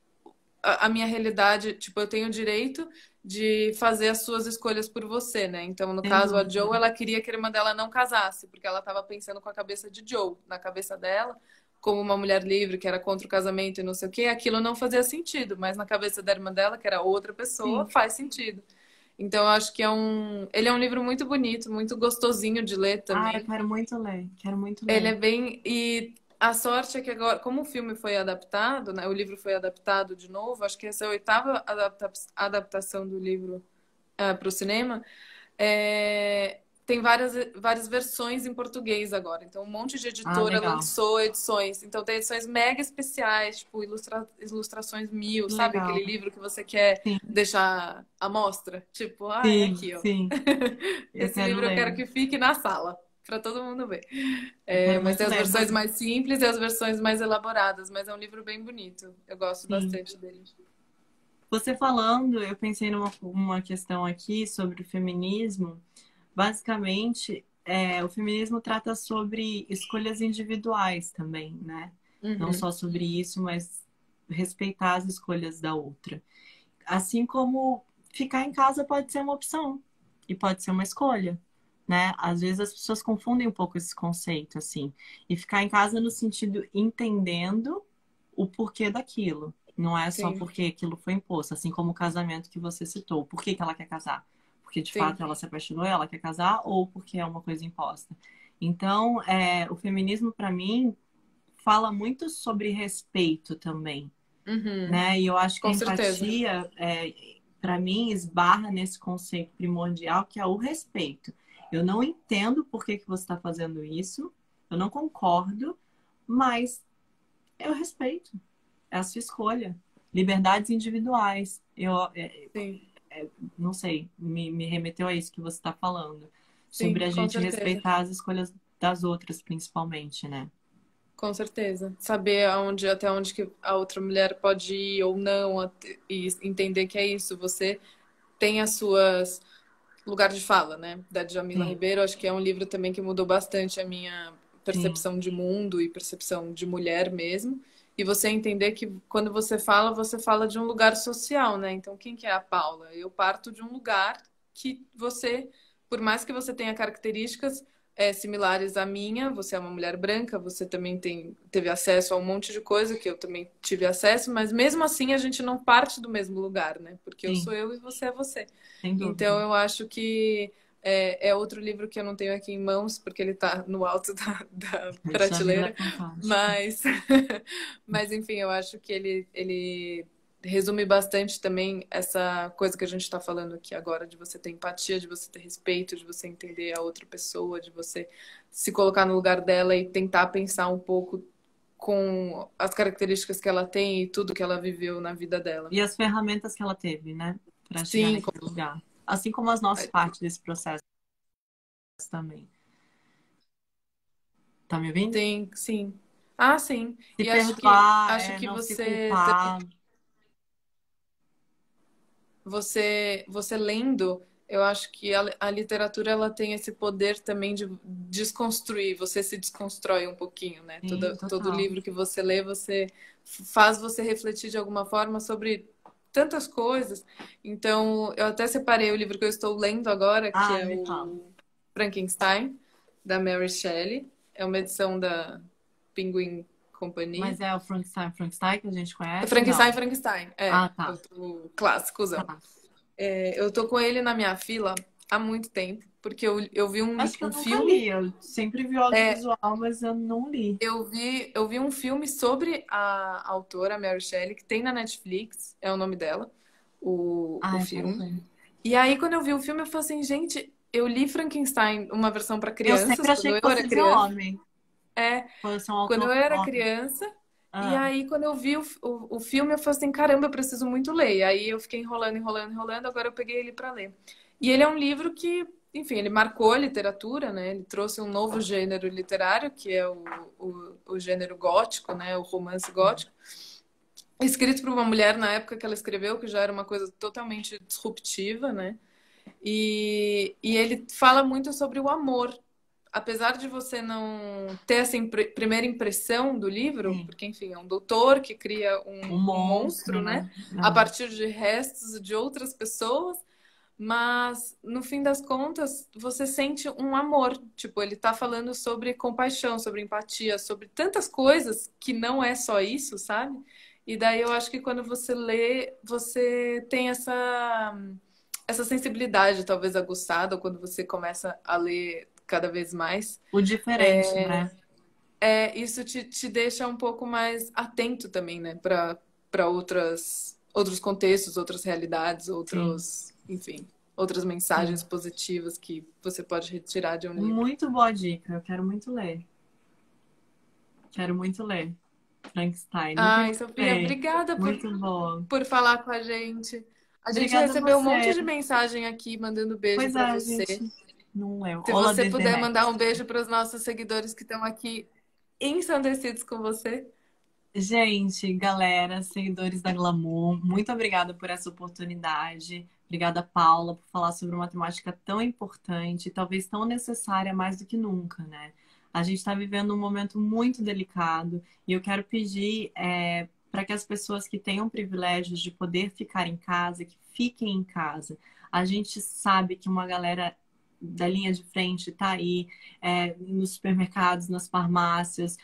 a minha realidade, tipo, eu tenho o direito de fazer as suas escolhas por você, né? Então, no
Sem
caso, a
dúvida.
Joe, ela queria que a irmã dela não casasse, porque ela estava pensando com a cabeça de Joe. Na cabeça dela, como uma mulher livre que era contra o casamento e não sei o quê, aquilo não fazia sentido, mas na cabeça da irmã dela, que era outra pessoa,
Sim.
faz sentido. Então, eu acho que ele é um livro muito bonito, muito gostosinho de ler
Ah, eu
também.
quero muito ler. Quero muito
Ele é
ler.
bem. E a sorte é que agora, como o filme foi adaptado, né, o livro foi adaptado de novo, acho que essa é a oitava adaptação do livro para o cinema. Tem várias versões em português agora. Então, um monte de
Ah,
editora
legal.
lançou edições. Então, tem edições mega especiais, tipo ilustrações mil, sabe?
Legal.
Aquele livro que você quer
Sim,
deixar à mostra. Tipo, é
sim,
aqui, ó.
sim. Eu
Esse
quero
livro eu
ler.
quero que fique na sala, para todo mundo ver.
Eu quero
Mas
muito
tem as
ler.
versões mais simples e as versões mais elaboradas. Mas é um livro bem bonito. Eu gosto
Sim.
bastante dele.
Você falando, eu pensei numa uma questão aqui sobre o feminismo. Basicamente, o feminismo trata sobre escolhas individuais também, né? Não
Uhum.
só sobre isso, mas respeitar as escolhas da outra. Assim como ficar em casa pode ser uma opção e pode ser uma escolha, né? Às vezes as pessoas confundem um pouco esse conceito, assim. E ficar em casa no sentido entendendo o porquê daquilo. Não é só
Sim,
porque aquilo foi imposto, assim como o casamento que você citou. Por que que ela quer casar? Porque de
sim.
fato ela se apaixonou, ela quer casar, ou porque é uma coisa imposta. Então, o feminismo, para mim, fala muito sobre respeito também,
Uhum.
né? E eu acho que a
Com certeza.
empatia, para mim, esbarra nesse conceito primordial que é o respeito. Eu não entendo por que que você está fazendo isso, eu não concordo, mas eu respeito. É a sua escolha. Liberdades individuais.
Sim,
Não sei, me remeteu a isso que você está falando. Sobre
sim,
a
com
gente
certeza.
respeitar as escolhas das outras, principalmente, né?
Com certeza. Saber até onde que a outra mulher pode ir ou não, e entender que é isso. Você tem as suas lugar de fala, né? Da Djamila
Sim,
Ribeiro, acho que é um livro também que mudou bastante a minha
sim,
percepção de mundo e percepção de mulher mesmo. E você entender que quando você fala de um lugar social, né? Então, quem que é a Paula? Eu parto de um lugar que você, por mais que você tenha características similares à minha, você é uma mulher branca, você também teve acesso a um monte de coisa que eu também tive acesso, mas mesmo assim a gente não parte do mesmo lugar, né? Porque eu
sim,
sou eu e você é você.
sem
Então,
dúvida.
eu acho que é outro livro que eu não tenho aqui em mãos, porque ele está no alto da
Djamila é
prateleira,
fantástico.
mas, mas enfim, eu acho que ele resume bastante também essa coisa que a gente está falando aqui agora, de você ter empatia, de você ter respeito, de você entender a outra pessoa, de você se colocar no lugar dela e tentar pensar um pouco com as características que ela tem e tudo que ela viveu na vida dela.
E as ferramentas que ela teve, né? Para chegar
Sim,
naquele lugar. Assim como as nossas partes desse processo também. Tá me ouvindo?
sim, sim. Ah, sim.
Se
E
perdoar,
acho que
não se
você
culpar.
você lendo, eu acho que a literatura ela tem esse poder também de desconstruir, você se desconstrói um pouquinho, né?
Sim,
Todo
total.
livro que você lê, faz você refletir de alguma forma sobre tantas coisas. Então, eu até separei o livro que eu estou lendo agora, que
Ah,
é
me fala.
o Frankenstein, da Mary Shelley. É uma edição da Penguin Company.
Mas é o Frankenstein, Frankenstein que a gente conhece?
Frankenstein,
Não.
Frankenstein,
Ah, tá.
o clássicozão.
Tá.
Eu tô com ele na minha fila há muito tempo, porque eu vi
Acho que eu
um
nunca
filme,
li. Eu sempre vi o audiovisual, mas eu não li.
eu vi um filme sobre a autora Mary Shelley, que tem na Netflix, é o nome dela, o
Ah, eu quero
filme.
ver.
E aí, quando eu vi o filme, eu falei assim, gente, eu li Frankenstein, uma versão para
Eu
crianças,
sempre achei
quando
que
eu era
fosse de
criança.
homem.
É,
Fosse um
quando eu
autor
era
homem.
criança. E
Ah,
aí, quando eu vi o filme, eu falei assim, caramba, eu preciso muito ler. E aí eu fiquei enrolando, enrolando, enrolando, agora eu peguei ele para ler. E ele é um livro que, enfim, ele marcou a literatura, né? Ele trouxe um novo gênero literário, que é o gênero gótico, né? O romance gótico. Escrito por uma mulher na época que ela escreveu, que já era uma coisa totalmente disruptiva, né? E ele fala muito sobre o amor, apesar de você não ter essa primeira impressão do livro,
Sim.
porque, enfim, é um doutor que cria um monstro, né? A partir de restos de outras pessoas, mas no fim das contas, você sente um amor. Tipo, ele tá falando sobre compaixão, sobre empatia, sobre tantas coisas que não é só isso, sabe? E daí eu acho que quando você lê, você tem essa sensibilidade talvez aguçada, ou quando você começa a ler cada vez mais,
O diferente, né?
isso te deixa um pouco mais atento também, né? Para outros contextos, outras realidades, enfim, outras mensagens positivas que você pode retirar de um livro.
Muito boa dica, eu quero muito ler. Quero muito ler Frankenstein.
Ai, Sofia, obrigada
muito bom.
por falar com a gente. A gente
Obrigada
recebeu um
você.
monte de mensagem aqui mandando beijo para você.
Gente, não é.
Se você puder mandar um beijo para os nossos seguidores que estão aqui ensandecidos com você.
Gente, galera, seguidores da Glamour, muito obrigada por essa oportunidade. Obrigada, Paula, por falar sobre uma temática tão importante, talvez tão necessária mais do que nunca, né? A gente está vivendo um momento muito delicado e eu quero pedir para que as pessoas que tenham privilégios de poder ficar em casa, que fiquem em casa. A gente sabe que uma galera da linha de frente está aí nos supermercados, nas farmácias,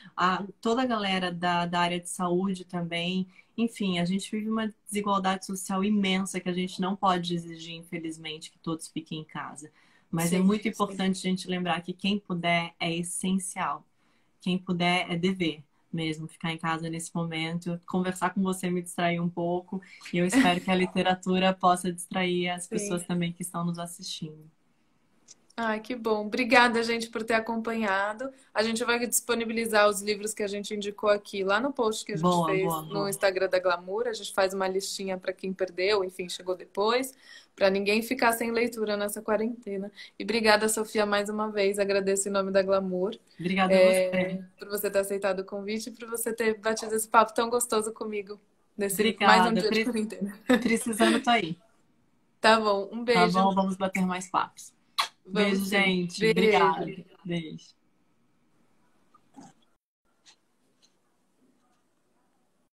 toda a galera da área de saúde também. Enfim, a gente vive uma desigualdade social imensa que a gente não pode exigir, infelizmente, que todos fiquem em casa. Mas é muito importante a gente lembrar que quem puder é essencial. Quem puder é dever mesmo ficar em casa nesse momento. Conversar com você me distrair um pouco e eu espero que a literatura possa distrair as pessoas também que estão nos assistindo.
Ai, que bom. Obrigada, gente, por ter acompanhado. A gente vai disponibilizar os livros que a gente indicou aqui lá no post que a gente fez no Instagram da Glamour. A gente faz uma listinha para quem perdeu, enfim, chegou depois, para ninguém ficar sem leitura nessa quarentena. E obrigada, Sofia, mais uma vez. Agradeço em nome da Glamour.
Obrigada a você.
Por você ter aceitado o convite e por você ter batido esse papo tão gostoso comigo nesse
Obrigada.
mais um dia de quarentena.
Precisando, tô aí.
Tá bom, um beijo.
Tá bom, vamos bater mais papos. Beijo, gente. Obrigada. Beijo.